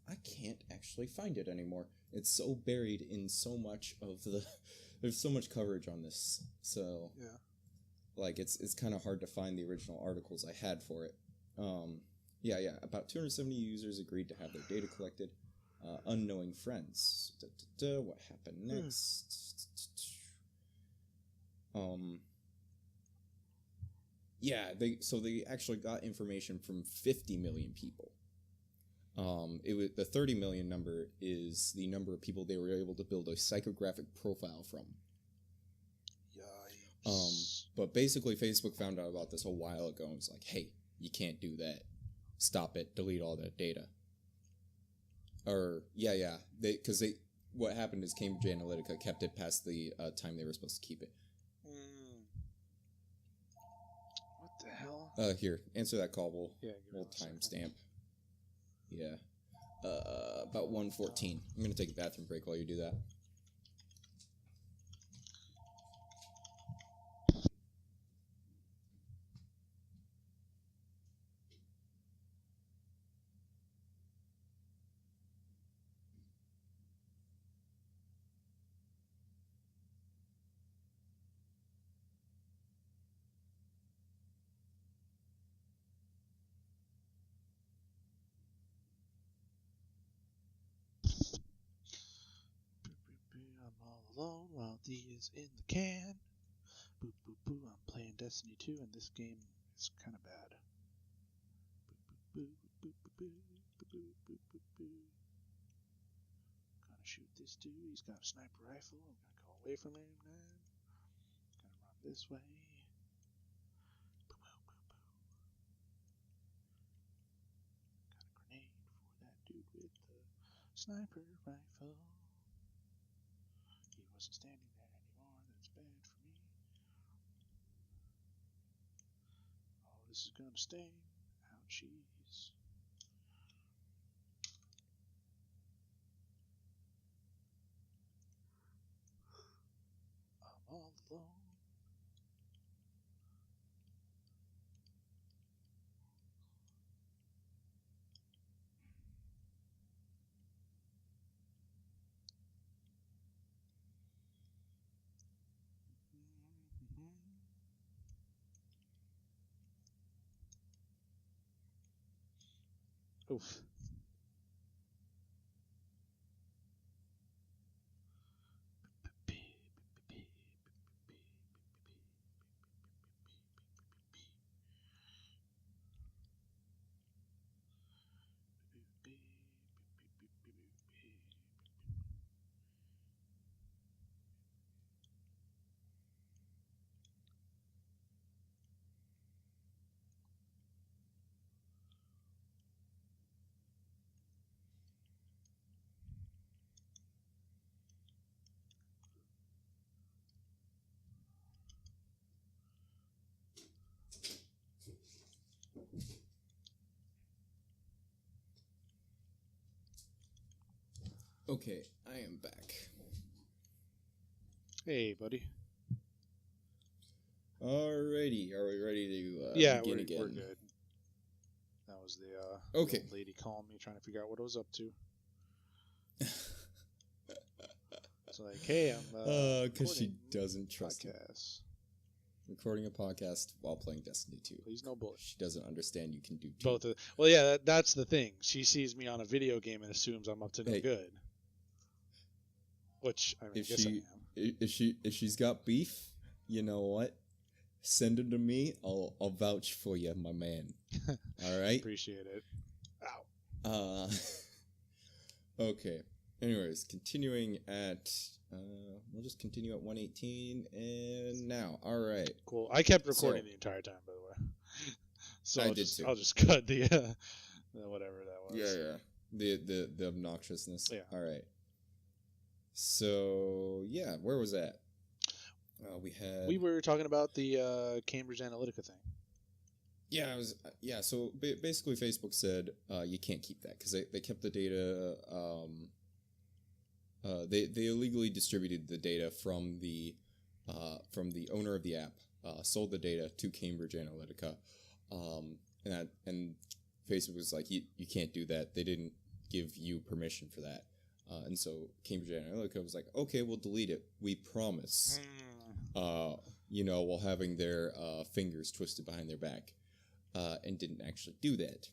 I can't actually find it anymore. It's so buried in so much of the... There's so much coverage on this, so... Yeah. Like, it's kind of hard to find the original articles I had for it. Yeah, about 270 users agreed to have their data collected. Unknowing friends. What happened next? Yeah, they actually got information from 50 million people. The 30 million number is the number of people they were able to build a psychographic profile from. Yikes. But basically, Facebook found out about this a while ago and was like, "Hey, you can't do that. Stop it. Delete all that data." Or what happened is Cambridge Analytica kept it past the time they were supposed to keep it. What the hell? Here, answer that call. Yeah, We'll timestamp. Yeah. About 1:14. I'm gonna take a bathroom break while you do that. I'm all alone while D is in the can. Boo boo boo, I'm playing Destiny 2 and this game is kind of bad. Boo boo boo boo boo boo boo boo boo. Gonna shoot this dude, he's got a sniper rifle. I'm gonna go away from him, man. Gonna run this way. Boo boo boo boo. Got a grenade for that dude with the sniper rifle. He wasn't standing there anymore, that's bad for me. Oh, this is gonna sting. Ouchies. I'm all alone. Oof. Okay, I am back. Hey, buddy. Alrighty, are we ready to Yeah, begin we're again? good. That was the Okay. old lady calling me, trying to figure out what I was up to. It's like, hey, I'm because she doesn't trust you. podcasts. Recording a podcast while playing Destiny 2. Please no bullshit. She doesn't understand you can do two. Both of well, yeah, that's the thing. She sees me on a video game and assumes I'm up to no Hey. good. Which I mean, If I guess I am. if she's got beef, you know what? Send her to me. I'll vouch for you, my man. All right. Appreciate it. Ow. Okay. Anyways, continuing at we'll just continue at 118 and now. All right. Cool. I kept recording the entire time, by the way. So I I'll did just, too. I'll just cut the whatever that was. Yeah. The obnoxiousness. Yeah. All right. So yeah, where was that? We were talking about the Cambridge Analytica thing. Yeah, So basically, Facebook said you can't keep that because they kept the data. They illegally distributed the data from the owner of the app, sold the data to Cambridge Analytica, and Facebook was like, you can't do that. They didn't give you permission for that, and so Cambridge Analytica was like, okay, we'll delete it. We promise. While having their fingers twisted behind their back, and didn't actually do that.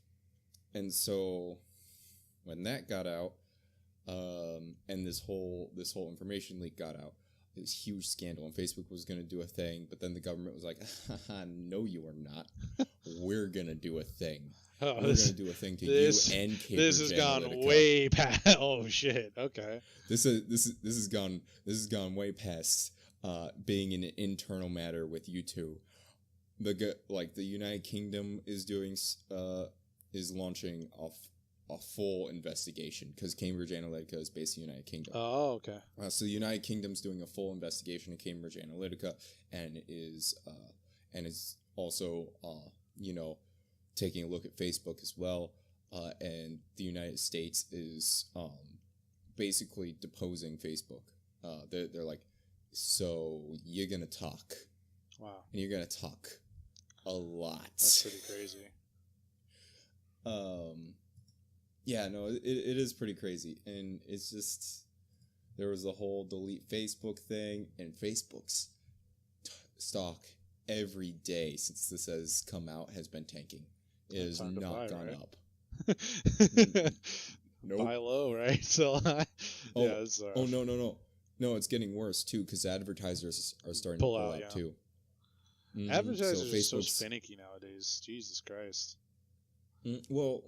And so when that got out, and this whole information leak got out, it was a huge scandal, and Facebook was going to do a thing, but then the government was like, no, you are not. We're going to do a thing. We're going to do a thing to you and Cambridge This has Analytica. gone way past. Oh shit. Okay. This has gone way past being an internal matter with you two. The United Kingdom is launching a full investigation because Cambridge Analytica is based in the United Kingdom. Oh, okay. So the United Kingdom's doing a full investigation of Cambridge Analytica and and is also, taking a look at Facebook as well. And the United States is basically deposing Facebook. They're like, so you're gonna talk. Wow. And you're gonna talk a lot. That's pretty crazy. Yeah, no, it is pretty crazy, and it's just there was a whole delete Facebook thing, and Facebook's stock every day since this has come out has been tanking. It has not gone up. Nope. Buy low, right? So high. Oh, yeah, it's, no, it's getting worse too because advertisers are starting to pull out too. Advertisers are so finicky nowadays. Jesus Christ. Well,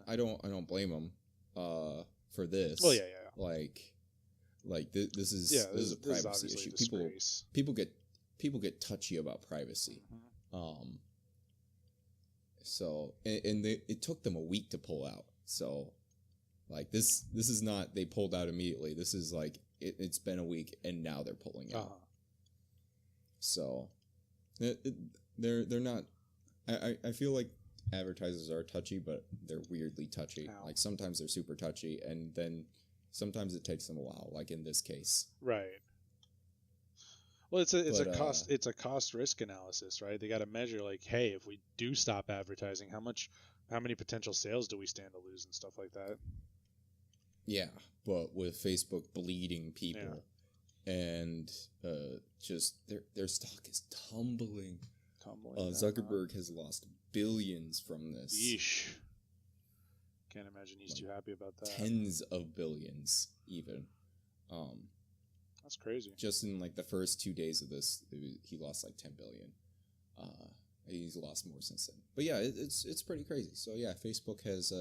I don't blame them for this. Well, yeah. Like this is a privacy issue. People get touchy about privacy. Mm-hmm. So it took them a week to pull out. So like this is not they pulled out immediately. This is like it's been a week and now they're pulling out. So they're not. I feel like advertisers are touchy, but they're weirdly touchy. Ow. Like sometimes they're super touchy, and then sometimes it takes them a while. Like in this case, right? Well, it's a cost risk analysis, right? They got to measure like, hey, if we do stop advertising, how many potential sales do we stand to lose and stuff like that? Yeah, but with Facebook bleeding people, and just their stock is tumbling. Zuckerberg has lost billions from this. Yeesh. Can't imagine he's too happy about that. Tens of billions, even. That's crazy. Just in like the first 2 days of this, he lost like 10 billion. He's lost more since then. But yeah, it's pretty crazy. So yeah, Facebook has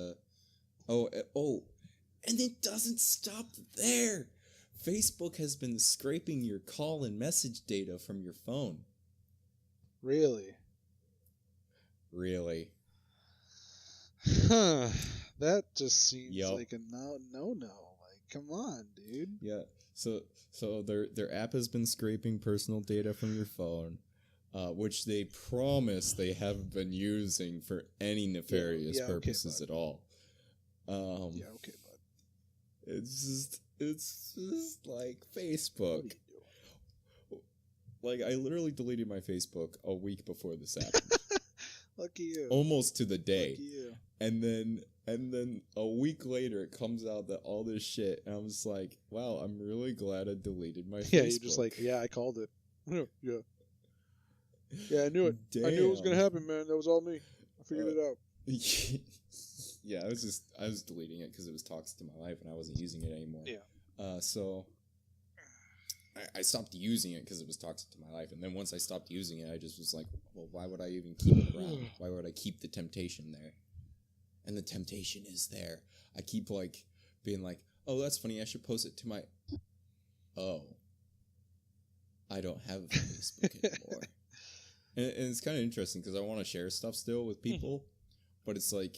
and it doesn't stop there. Facebook has been scraping your call and message data from your phone. Really? Huh. That just seems like a no. Like, come on, dude. Yeah. So their app has been scraping personal data from your phone, which they promise they haven't been using for any nefarious purposes at all. Bud. It's just like Facebook. What are you doing? Like, I literally deleted my Facebook a week before this happened. Lucky you. Almost to the day. Lucky you. And then a week later, it comes out that all this shit, and I'm just like, wow, I'm really glad I deleted my Facebook. Yeah, you're just like, yeah, I called it. Yeah. Yeah, I knew it. Damn. I knew it was going to happen, man. That was all me. I figured it out. Yeah, I was deleting it because it was toxic to my life, and I wasn't using it anymore. Yeah. So I stopped using it because it was toxic to my life, and then once I stopped using it, I just was like, well, why would I even keep it around? Why would I keep the temptation there? And the temptation is there. I keep like being like, oh, that's funny. I should post it to my. Oh, I don't have a Facebook anymore. And it's kind of interesting because I want to share stuff still with people, but it's like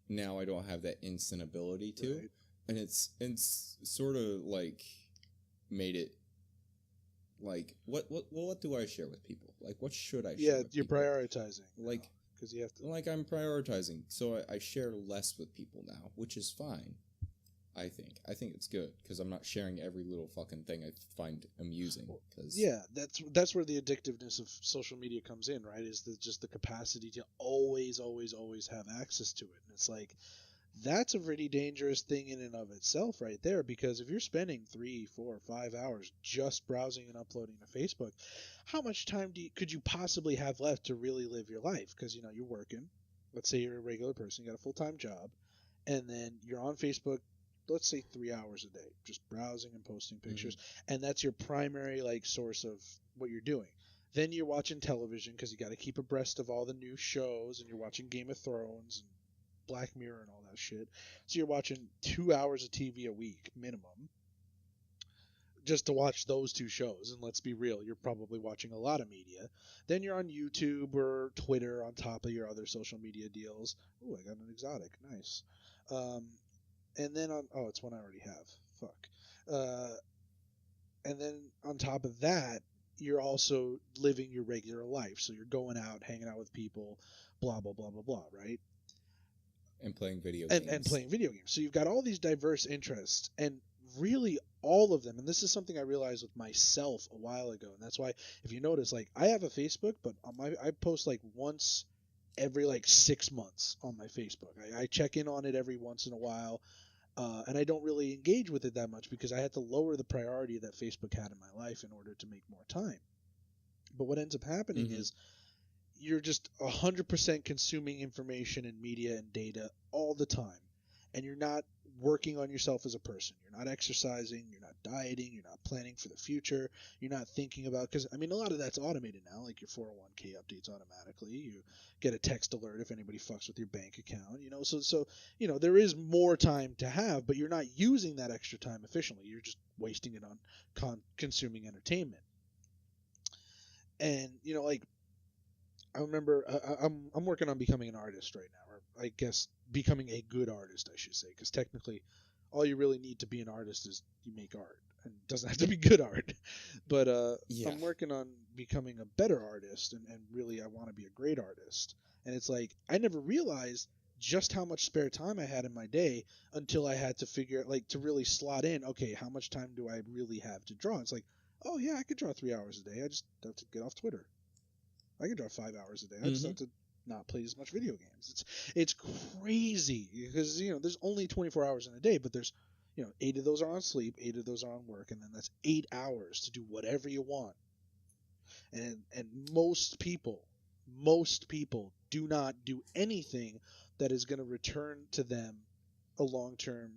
now I don't have that instant ability to, right. And it's sort of like made it like what do I share with people? Like what should I share? Yeah, you're people? Prioritizing. Like because you have to. Like I'm prioritizing, so I share less with people now, which is fine. I think it's good because I'm not sharing every little fucking thing I find amusing. Cause that's where the addictiveness of social media comes in, right? Is just the capacity to always have access to it, and it's like that's a pretty dangerous thing in and of itself, right there. Because if you're spending 3, 4, 5 hours just browsing and uploading to Facebook, how much time could you possibly have left to really live your life? Because you're working. Let's say you're a regular person, you got a full-time job, and then you're on Facebook. Let's say 3 hours a day, just browsing and posting pictures, and that's your primary source of what you're doing. Then you're watching television because you got to keep abreast of all the new shows, and you're watching Game of Thrones and Black Mirror and all that shit. So you're watching 2 hours of TV a week minimum, just to watch those 2 shows. And let's be real, you're probably watching a lot of media. Then you're on YouTube or Twitter on top of your other social media deals. Ooh, I got an exotic, nice. And then it's one I already have. Fuck. And then on top of that, you're also living your regular life. So you're going out, hanging out with people, blah blah blah blah blah, right? And playing video And games. playing video games. So you've got all these diverse interests, and really all of them. And this is something I realized with myself a while ago, and that's why if you notice, like I have a Facebook, but on I post like once every like 6 months on my Facebook. I check in on it every once in a while. And I don't really engage with it that much because I had to lower the priority that Facebook had in my life in order to make more time. But what ends up happening is you're just 100% consuming information and media and data all the time. And you're not working on yourself as a person. You're not exercising. You're not dieting. You're not planning for the future. You're not thinking about, because I mean, a lot of that's automated now. Like your 401k updates automatically. You get a text alert if anybody fucks with your bank account. So there is more time to have, but you're not using that extra time efficiently. You're just wasting it on consuming entertainment. And like I remember I'm working on becoming an artist right now, or I guess becoming a good artist, I should say, because technically, all you really need to be an artist is you make art, and it doesn't have to be good art. But I'm working on becoming a better artist, and really I want to be a great artist. And it's like I never realized just how much spare time I had in my day until I had to figure like to really slot in. Okay, how much time do I really have to draw? It's like, oh yeah, I could draw 3 hours a day. I just have to get off Twitter. I can draw 5 hours a day. I just have to not play as much video games. It's crazy because there's only 24 hours in a day, but there's 8 of those are on sleep, 8 of those are on work, and then that's 8 hours to do whatever you want. And most people do not do anything that is going to return to them a long-term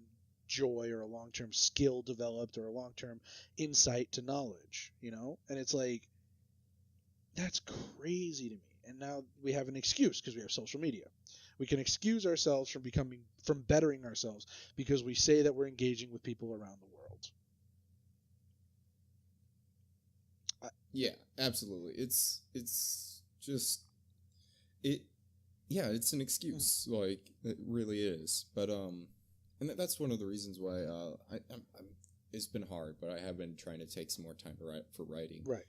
joy or a long-term skill developed or a long-term insight to knowledge, And it's like that's crazy to me. And now we have an excuse because we have social media. We can excuse ourselves from bettering ourselves because we say that we're engaging with people around the world. Yeah, absolutely. It's just it. Yeah, it's an excuse. Like it really is. But and that's one of the reasons why I'm it's been hard, but I have been trying to take some more time for writing. Right.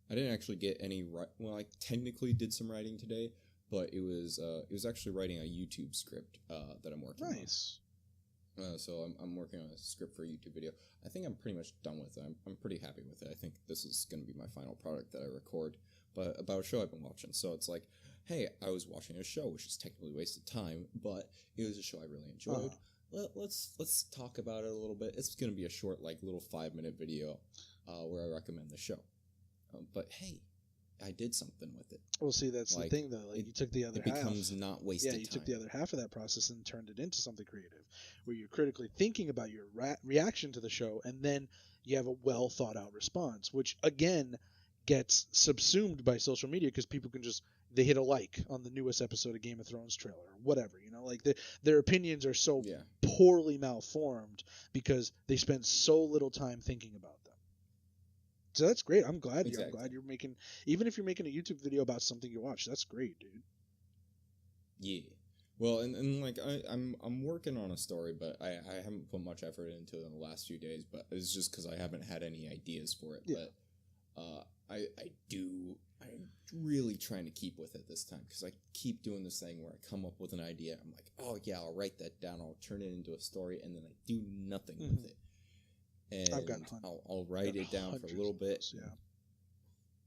I didn't actually get any. Well, I technically did some writing today, but it was actually writing a YouTube script that I'm working on. Nice. So I'm working on a script for a YouTube video. I think I'm pretty much done with it. I'm pretty happy with it. I think this is going to be my final product that I record. But about a show I've been watching. So it's like, hey, I was watching a show, which is technically wasted time, but it was a show I really enjoyed. Let's talk about it a little bit. It's going to be a short, like, little 5-minute video where I recommend the show. But hey, I did something with it. Well, see, that's the thing, though. Like, you took the other half. It becomes not wasted time. Yeah, you took the other half of that process and turned it into something creative, where you're critically thinking about your reaction to the show, and then you have a well thought out response, which again gets subsumed by social media because people can they hit a like on the newest episode of Game of Thrones trailer or whatever, like their opinions are so poorly malformed because they spend so little time thinking about them. So that's great. I'm glad you're making, even if you're making a YouTube video about something you watch, that's great, dude. Yeah. Well, and like I'm working on a story, but I haven't put much effort into it in the last few days, but it's just because I haven't had any ideas for it. Yeah. But I'm really trying to keep with it this time because I keep doing this thing where I come up with an idea. I'm like, oh yeah, I'll write that down. I'll turn it into a story, and then I do nothing with it. And I've got I'll write it down for a little bit. Yeah.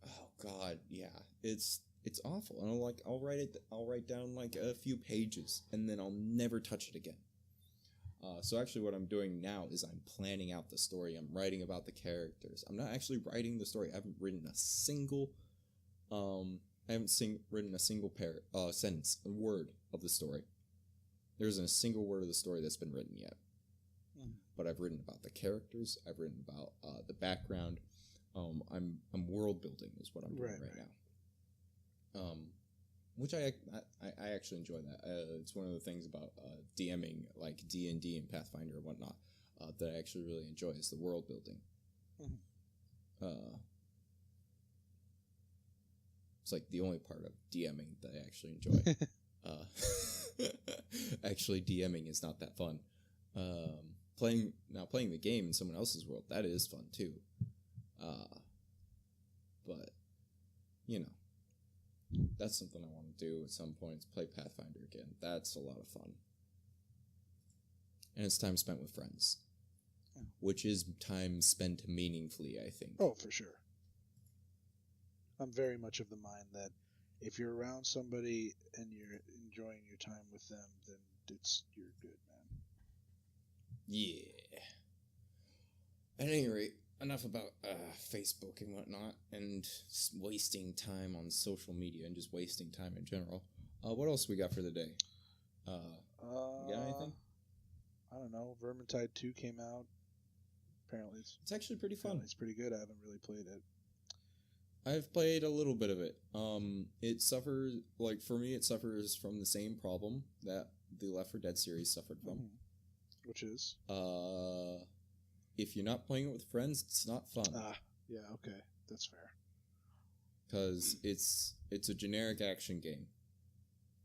Oh God, yeah, it's awful. And I'll write down like a few pages, and then I'll never touch it again. So actually, what I'm doing now is I'm planning out the story. I'm writing about the characters. I'm not actually writing the story. I haven't written a single, sentence, a word of the story. There isn't a single word of the story that's been written yet. But I've written about the characters. I've written about the background. I'm world building is what I'm doing right now. Which I actually enjoy that. It's one of the things about DMing, like D&D and Pathfinder and whatnot, that I actually really enjoy is the world building. It's like the only part of DMing that I actually enjoy. Actually, DMing is not that fun. Playing the game in someone else's world, that is fun too. but that's something I want to do at some point. Is play Pathfinder again. That's a lot of fun, and it's time spent with friends, which is time spent meaningfully, I think. Oh, for sure. I'm very much of the mind that if you're around somebody and you're enjoying your time with them, then you're good, man. Yeah. At any rate, enough about Facebook and whatnot, and wasting time on social media and just wasting time in general. What else we got for the day? You got anything? I don't know. Vermintide 2 came out. Apparently it's actually pretty fun. It's pretty good. I haven't really played it. I've played a little bit of it. It suffers, for me, it suffers from the same problem that the Left 4 Dead series suffered from. Mm-hmm. Which is? If you're not playing it with friends, it's not fun. Yeah, okay. That's fair. Because it's a generic action game.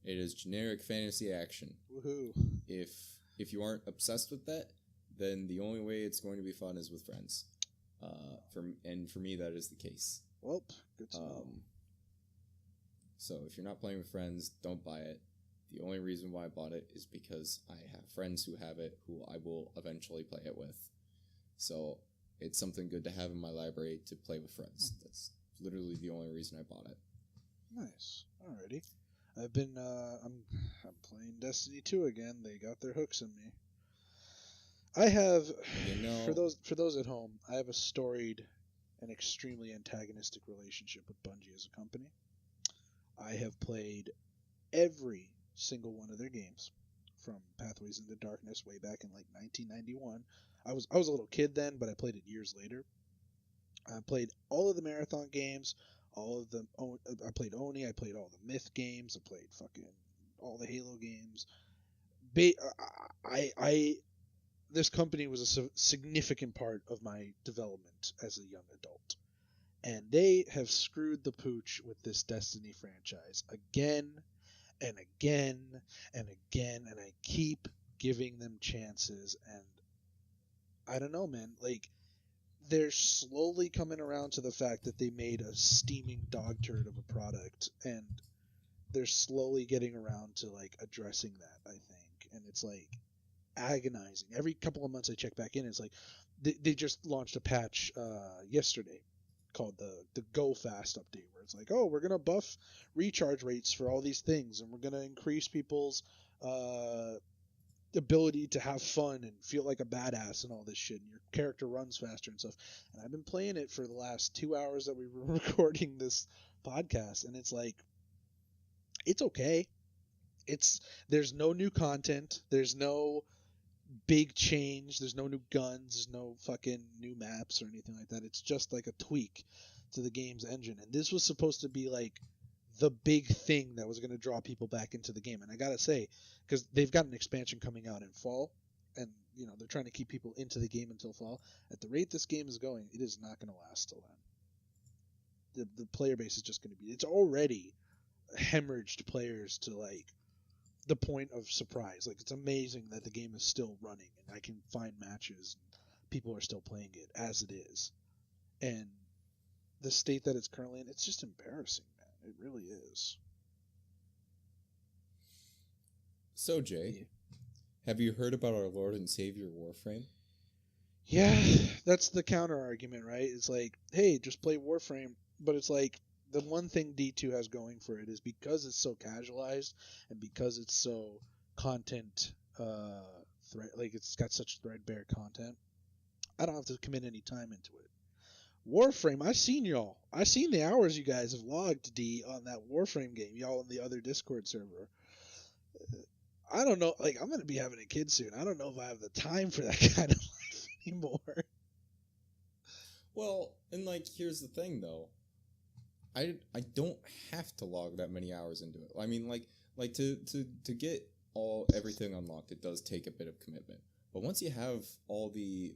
It is generic fantasy action. Woohoo. If you aren't obsessed with that, then the only way it's going to be fun is with friends. For me, that is the case. Well, good to know. So if you're not playing with friends, don't buy it. The only reason why I bought it is because I have friends who have it, who I will eventually play it with. So it's something good to have in my library to play with friends. That's literally the only reason I bought it. Nice. Alrighty. I've been I'm playing Destiny 2 again. They got their hooks in me. I have for those at home, I have a storied and extremely antagonistic relationship with Bungie as a company. I have played every single one of their games, from Pathways into Darkness way back in 1991. I was a little kid then, but I played it years later. I played all of the Marathon games, all of them. I played Oni. I played all the Myth games. I played fucking all the Halo games. This company was a significant part of my development as a young adult. And they have screwed the pooch with this Destiny franchise again and again and again, and I keep giving them chances, and I don't know, man, they're slowly coming around to the fact that they made a steaming dog turd of a product, and they're slowly getting around to addressing that, I think. And it's agonizing. Every couple of months I check back in, it's they just launched a patch yesterday called the Go Fast update, where it's we're gonna buff recharge rates for all these things, and we're gonna increase people's ability to have fun and feel like a badass and all this shit, and your character runs faster and stuff. And I've been playing it for the last 2 hours that we were recording this podcast, and it's it's okay. There's no new content, there's no big change, there's no new guns, there's no fucking new maps or anything like that. It's just a tweak to the game's engine, and this was supposed to be the big thing that was going to draw people back into the game. And I gotta say, because they've got an expansion coming out in fall, and they're trying to keep people into the game until fall. At the rate this game is going, it is not going to last till then. The player base is just going to be, it's already hemorrhaged players to the point of surprise. It's amazing that the game is still running, and I can find matches and people are still playing it as it is. And the state that it's currently in, it's just embarrassing, man. It really is. So, Jay, have you heard about our Lord and Savior Warframe? Yeah, that's the counter argument, right? It's hey, just play Warframe, but it's the one thing D2 has going for it is because it's so casualized and because it's so content it's got such threadbare content, I don't have to commit any time into it. Warframe, I've seen y'all. I've seen the hours you guys have logged, D, on that Warframe game, y'all in the other Discord server. I don't know, I'm going to be having a kid soon. I don't know if I have the time for that kind of life anymore. Well, and here's the thing, though. I don't have to log that many hours into it. I mean, to get everything unlocked, it does take a bit of commitment. But once you have all the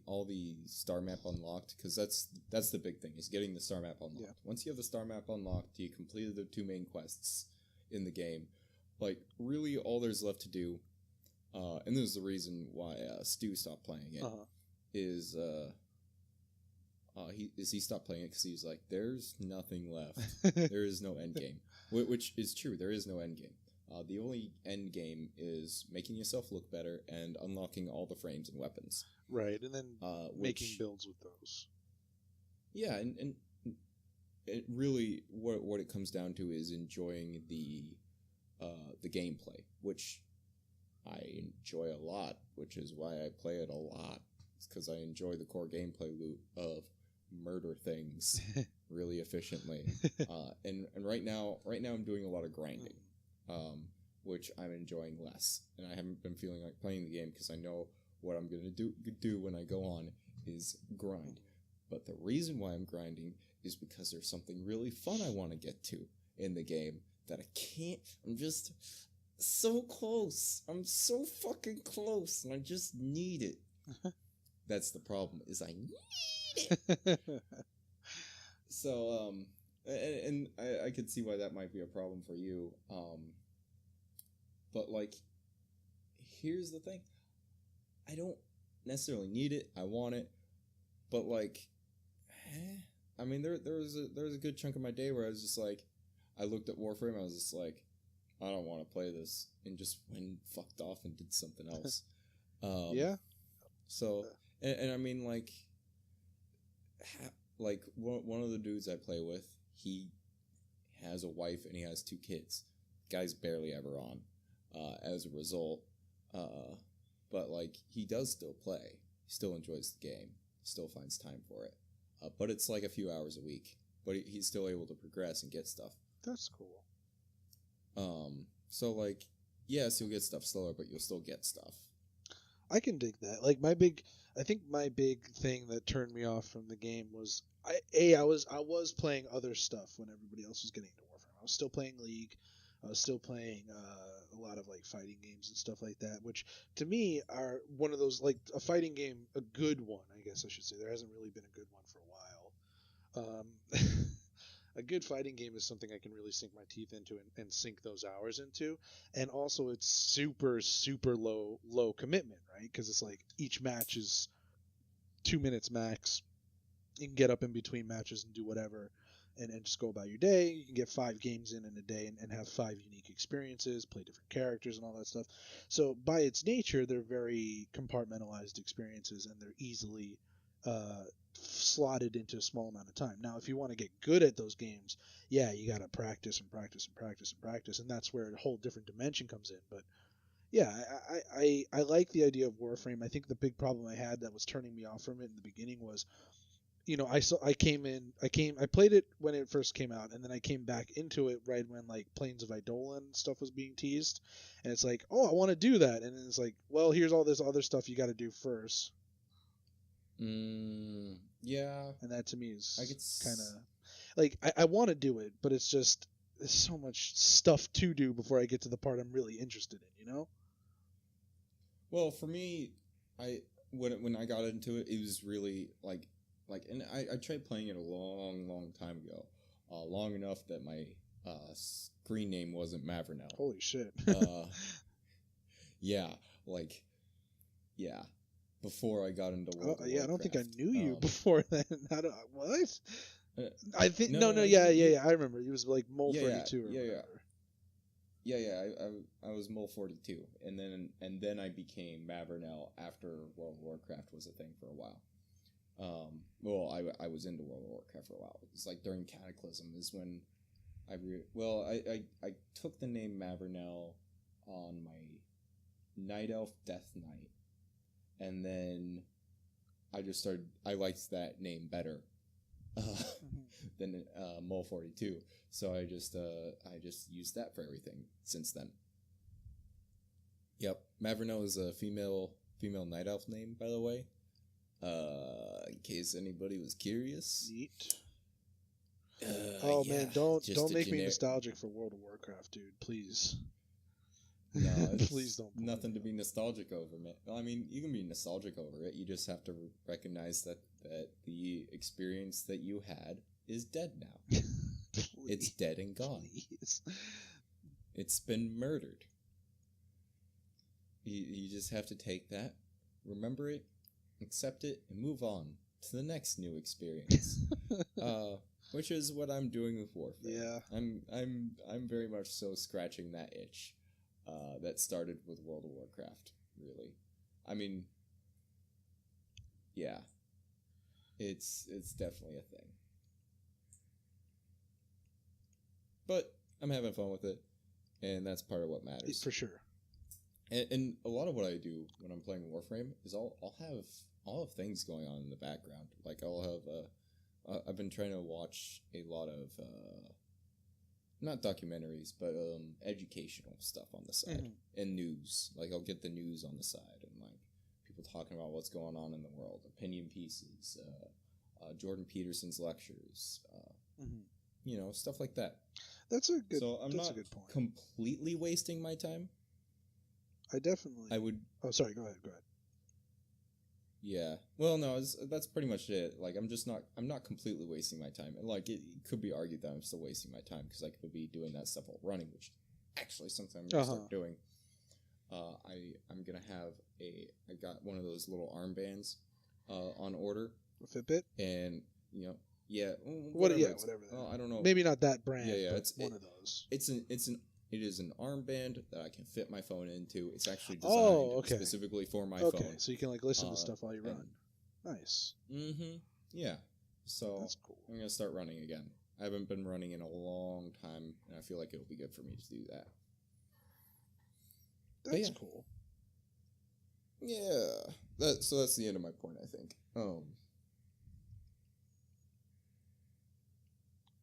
star map unlocked, because that's the big thing, is getting the star map unlocked. Yeah. Once you have the star map unlocked, you completed the 2 main quests in the game. Really, all there's left to do, and this is the reason why Stu stopped playing it, is he stopped playing it because he was like, there's nothing left. There is no end game, which is true. There is no end game. The only end game is making yourself look better and unlocking all the frames and weapons. Right, and then making builds with those. Yeah, and it really what it comes down to is enjoying the gameplay, which I enjoy a lot, which is why I play it a lot. It's because I enjoy the core gameplay loop of murder things really efficiently. And right now I'm doing a lot of grinding. Which I'm enjoying less, and I haven't been feeling like playing the game because I know what I'm going to do when I go on is grind. But the reason why I'm grinding is because there's something really fun I want to get to in the game that I can't. I'm just so close. I'm so fucking close, and I just need it. That's the problem, is I need it. So, and I could see why that might be a problem for you. But, like, here's the thing. I don't necessarily need it. I want it. But, like, I mean, there was a good chunk of my day where I was just like, I looked at Warframe, I was just like, I don't want to play this, and just went fucked off and did something else. Yeah. So, and I mean, like one of the dudes I play with, he has a wife and he has 2 kids. Guy's barely ever on. As a result, but like he does still play. He still enjoys the game. Still finds time for it. But it's like a few hours a week. But he's still able to progress and get stuff. That's cool. So like, yes, you'll get stuff slower, but you'll still get stuff. I can dig that. Like I think my big thing that turned me off from the game was I was playing other stuff when everybody else was getting into Warframe. I was still playing League. I was still playing a lot of like fighting games and stuff like that, which to me are one of those, like a fighting game, a good one, I guess I should say. There hasn't really been a good one for a while. A good fighting game is something I can really sink my teeth into and sink those hours into. And also it's super, super low commitment, right? Because it's like each match is 2 minutes max. You can get up in between matches and do whatever. And just go about your day. You can get 5 games in a day and have 5 unique experiences, play different characters and all that stuff. So by its nature, they're very compartmentalized experiences, and they're easily slotted into a small amount of time. Now, if you want to get good at those games, yeah, you got to practice and practice and practice and practice, and that's where a whole different dimension comes in. But yeah, I like the idea of Warframe. I think the big problem I had that was turning me off from it in the beginning was, you know, I played it when it first came out, and then I came back into it right when like Plains of Eidolon stuff was being teased, and it's like, oh, I want to do that, and then it's like, well, here's all this other stuff you got to do first. Yeah, and that to me is kind of like I want to do it, but it's just there's so much stuff to do before I get to the part I'm really interested in, you know? Well, for me, when I got into it, it was really like, and I tried playing it a long time ago, long enough that my screen name wasn't Mavernell. Holy shit! Yeah, before I got into World of Warcraft. I don't think I knew you before then. What? I think no, I remember. He was like Mole 42 or whatever. Yeah. I was Mole 42, and then I became Mavernell after World of Warcraft was a thing for a while. I was into World of Warcraft for a while. It was like during Cataclysm is when I took the name Mavernell on my Night Elf Death Knight, and then I liked that name better than Mole 42, so I just used that for everything since then. Yep, Mavernell is a female Night Elf name, by the way. In case anybody was curious. Neat. Man, don't make me nostalgic for World of Warcraft, dude. Please. No, please don't. Nothing to be nostalgic over, man. I mean, you can be nostalgic over it. You just have to recognize that the experience that you had is dead now. It's dead and gone. Please. It's been murdered. You just have to take that, remember it, accept it, and move on. to the next new experience, which is what I'm doing with Warframe. Yeah. I'm very much so scratching that itch that started with World of Warcraft. Really, I mean, yeah, it's definitely a thing. But I'm having fun with it, and that's part of what matters. For sure. And a lot of what I do when I'm playing Warframe is I'll have things going on in the background. Like I'll have I've been trying to watch a lot of not documentaries, but educational stuff on the side and news. Like I'll get the news on the side and like people talking about what's going on in the world, opinion pieces, Jordan Peterson's lectures, stuff like that. That's a good. So I'm that's not a good point. completely wasting my time. I would. Oh, sorry. Go ahead. Yeah. Well, no, that's pretty much it. Like, I'm not completely wasting my time. And, like, it could be argued that I'm still wasting my time because I could be doing that stuff while running, which actually something I'm going to start doing. I'm going to have I got one of those little armbands on order. A Fitbit? And, yeah. Whatever. I don't know. Maybe not that brand, yeah, but one of those. It is an armband that I can fit my phone into. It's actually designed specifically for my phone. Okay, so you can like listen to stuff while you run. Nice. Mm-hmm. Yeah. So that's cool. I'm gonna start running again. I haven't been running in a long time, and I feel like it'll be good for me to do that. That's cool. Yeah. So that's the end of my point, I think.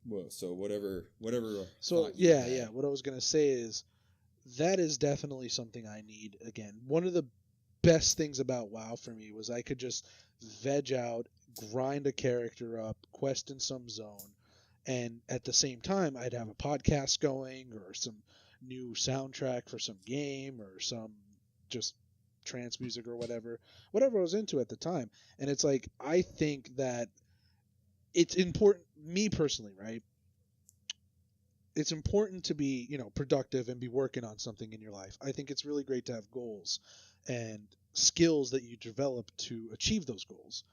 Well, so whatever. So yeah. What I was gonna say is that is definitely something I need. Again, one of the best things about WoW for me was I could just veg out, grind a character up, quest in some zone, and at the same time I'd have a podcast going or some new soundtrack for some game or some just trance music or whatever I was into at the time. And it's like I think that it's important, me personally, right? It's important to be, productive and be working on something in your life. I think it's really great to have goals and skills that you develop to achieve those goals.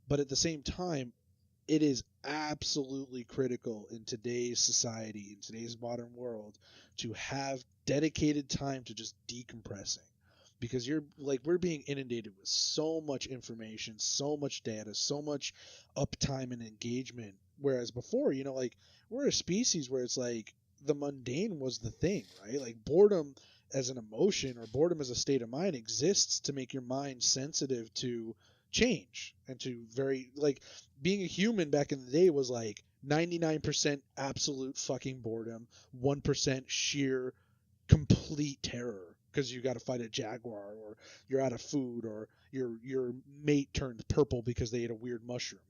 But at the same time, it is absolutely critical in today's society, in today's modern world, to have dedicated time to just decompressing. Because we're being inundated with so much information, so much data, so much uptime and engagement. Whereas before, we're a species where it's like the mundane was the thing, right? Like boredom as an emotion or boredom as a state of mind exists to make your mind sensitive to change and to being a human back in the day was like 99% absolute fucking boredom, 1% sheer complete terror. Because you got to fight a jaguar, or you're out of food, or your mate turned purple because they ate a weird mushroom.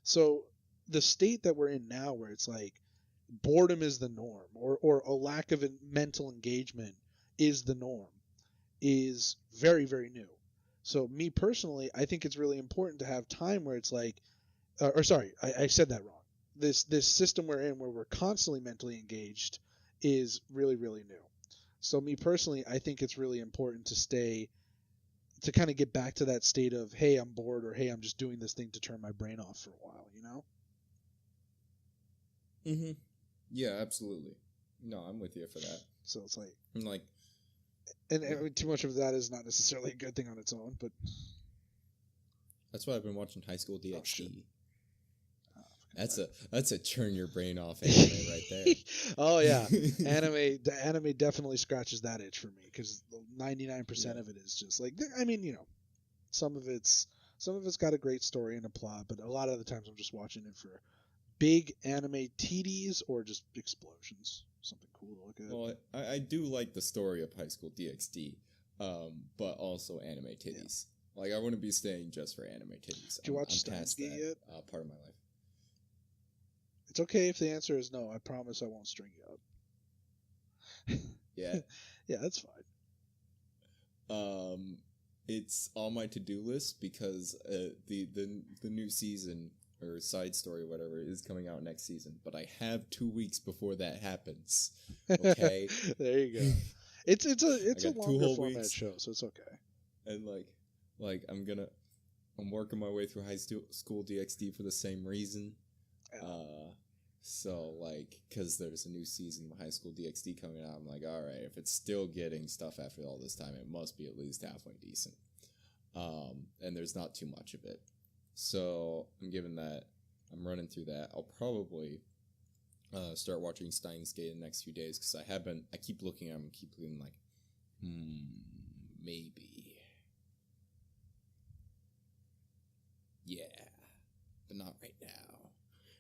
So the state that we're in now, where it's like boredom is the norm, or a lack of mental engagement is the norm, is very, very new. So me personally, I think it's really important to have time where it's like, I said that wrong. This system we're in, where we're constantly mentally engaged, is really, really new. So me personally, I think it's really important to kind of get back to that state of, hey, I'm bored, or hey, I'm just doing this thing to turn my brain off for a while, Mm-hmm. Yeah, absolutely. No, I'm with you for that. So it's like... I'm like... And too much of that is not necessarily a good thing on its own, but... That's why I've been watching High School DxD. Oh, That's a turn your brain off anime right there. Oh yeah, anime definitely scratches that itch for me, because 99% of it is just like, some of it's got a great story and a plot, but a lot of the times I'm just watching it for big anime TDs or just explosions, something cool to look at. Well, I do like the story of High School DxD, but also anime titties. Yeah. Like I wouldn't be staying just for anime titties. Did you watch Steins Gate yet? Part of my life. It's okay if the answer is no. I promise I won't string you up. Yeah. Yeah, that's fine. It's on my to-do list because the new season or side story or whatever is coming out next season, but I have 2 weeks before that happens. Okay. There you go. It's a longer format show, so it's okay. And like I'm gonna I'm working my way through school DxD for the same reason. Yeah. So, like, because there's a new season of High School DxD coming out, I'm like, alright, if it's still getting stuff after all this time, it must be at least halfway decent. And there's not too much of it. So, I'm running through that. I'll probably start watching Steins Gate in the next few days, because I keep looking at them and keep being like, maybe. Yeah, but not right now.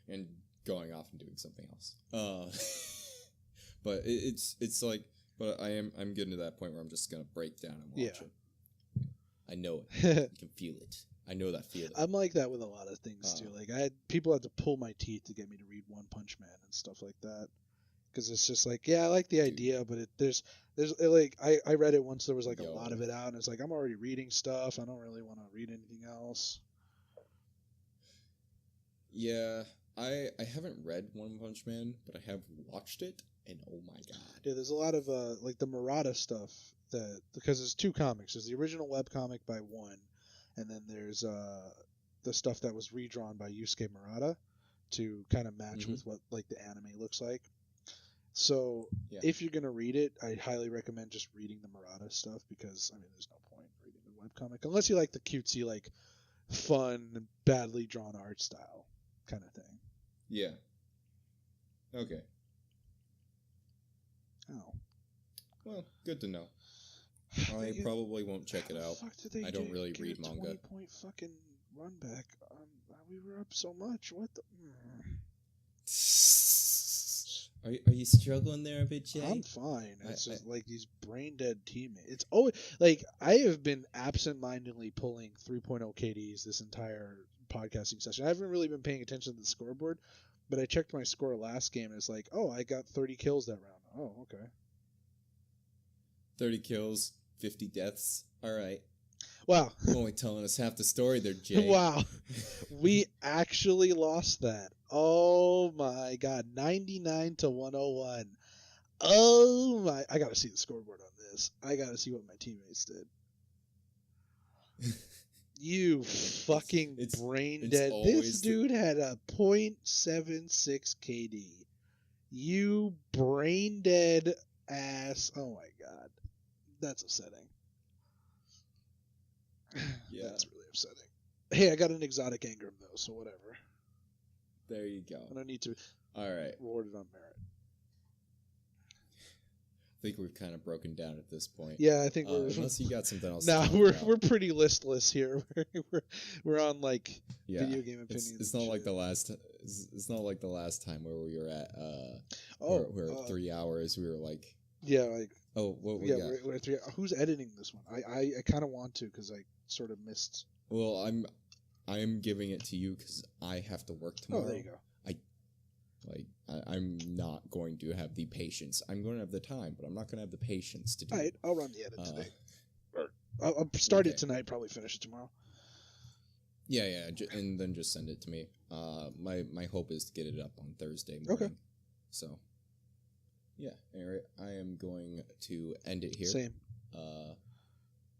And going off and doing something else. But it's like, but I'm getting to that point where I'm just gonna break down and watch it. I know it. You can feel it. I know that feeling. I'm like that with a lot of things too. Like people have to pull my teeth to get me to read One Punch Man and stuff like that. Because it's just like, yeah, I like the idea, but there's like I read it once. There was like a lot of it out, and it's like I'm already reading stuff. I don't really want to read anything else. Yeah, I haven't read One Punch Man, but I have watched it, and oh my god. Yeah, there's a lot of like the Murata stuff because there's two comics. There's the original webcomic by one, and then there's the stuff that was redrawn by Yusuke Murata to kind of match with what like the anime looks like. So if you're gonna read it, I highly recommend just reading the Murata stuff, because I mean there's no point reading the webcomic unless you like the cutesy, like fun, badly drawn art style kind of thing. Yeah. Okay. Oh. Well, good to know. I probably won't check it out. I don't really read manga. 20-point fucking run back. We were up so much. What the? Are you struggling there a bit, Jay? I'm fine. It's just like these brain dead teammates. It's always like I have been absent-mindedly pulling 3.0 KDs this entire podcasting session. I haven't really been paying attention to the scoreboard, but I checked my score last game and it's like, oh, I got 30 kills that round. Oh, okay. 30 kills, 50 deaths. All right. Wow. You're only telling us half the story there, Jay. Wow. We actually lost that. Oh my god. 99 to 101. Oh my. I gotta see the scoreboard on this. I gotta see what my teammates did. You fucking brain dead. This dude had a .76 KD. You brain dead ass. Oh my god. That's upsetting. Yeah. That's really upsetting. Hey, I got an exotic Engram though, so whatever. There you go. I don't need to reward it on merit. I think we've kind of broken down at this point. Yeah, I think we're. Unless you got something else. No, we're pretty listless here. we're on like video game opinions. It's not like the last. It's not like the last time where we were at. We're at 3 hours. We were like. Yeah, like. Oh, what we got? We're at 3. Who's editing this one? I kind of want to because I sort of missed. Well, I am giving it to you because I have to work tomorrow. Oh, there you go. I'm not going to have the patience. I'm going to have the time, but I'm not going to have the patience to do it. All right, I'll run the edit today. I'll start it tonight, probably finish it tomorrow. Yeah, and then just send it to me. My hope is to get it up on Thursday morning. Okay. So, yeah, anyway, I am going to end it here. Same.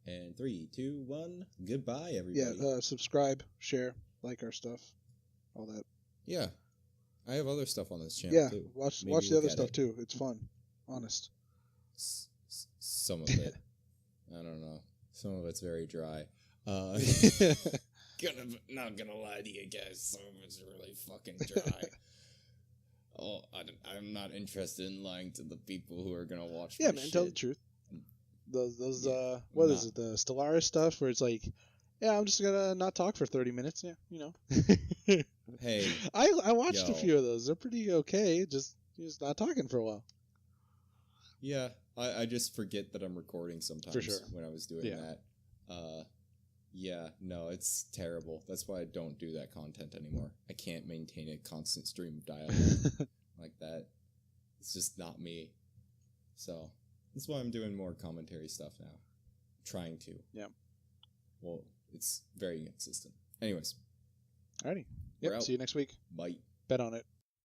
And 3, 2, 1, goodbye, everybody. Yeah, subscribe, share, like our stuff, all that. Yeah. I have other stuff on this channel, too. Watch the other stuff, too. It's fun. Honest. Some of it. I don't know. Some of it's very dry. Not gonna lie to you guys. Some of it's really fucking dry. I'm not interested in lying to the people who are gonna watch Yeah, man, tell the truth. Those what is it? The Stellaris stuff where it's like, yeah, I'm just gonna not talk for 30 minutes. Yeah, you know. Hey, I watched a few of those. They're pretty okay. Just not talking for a while. Yeah, I just forget that I'm recording sometimes. For sure. When I was doing that. Yeah, no, it's terrible. That's why I don't do that content anymore. I can't maintain a constant stream of dialogue like that. It's just not me. So that's why I'm doing more commentary stuff now. Trying to. Yeah. Well, it's very inconsistent. Anyways. Alrighty. Yep. See you next week. Bye. Bet on it.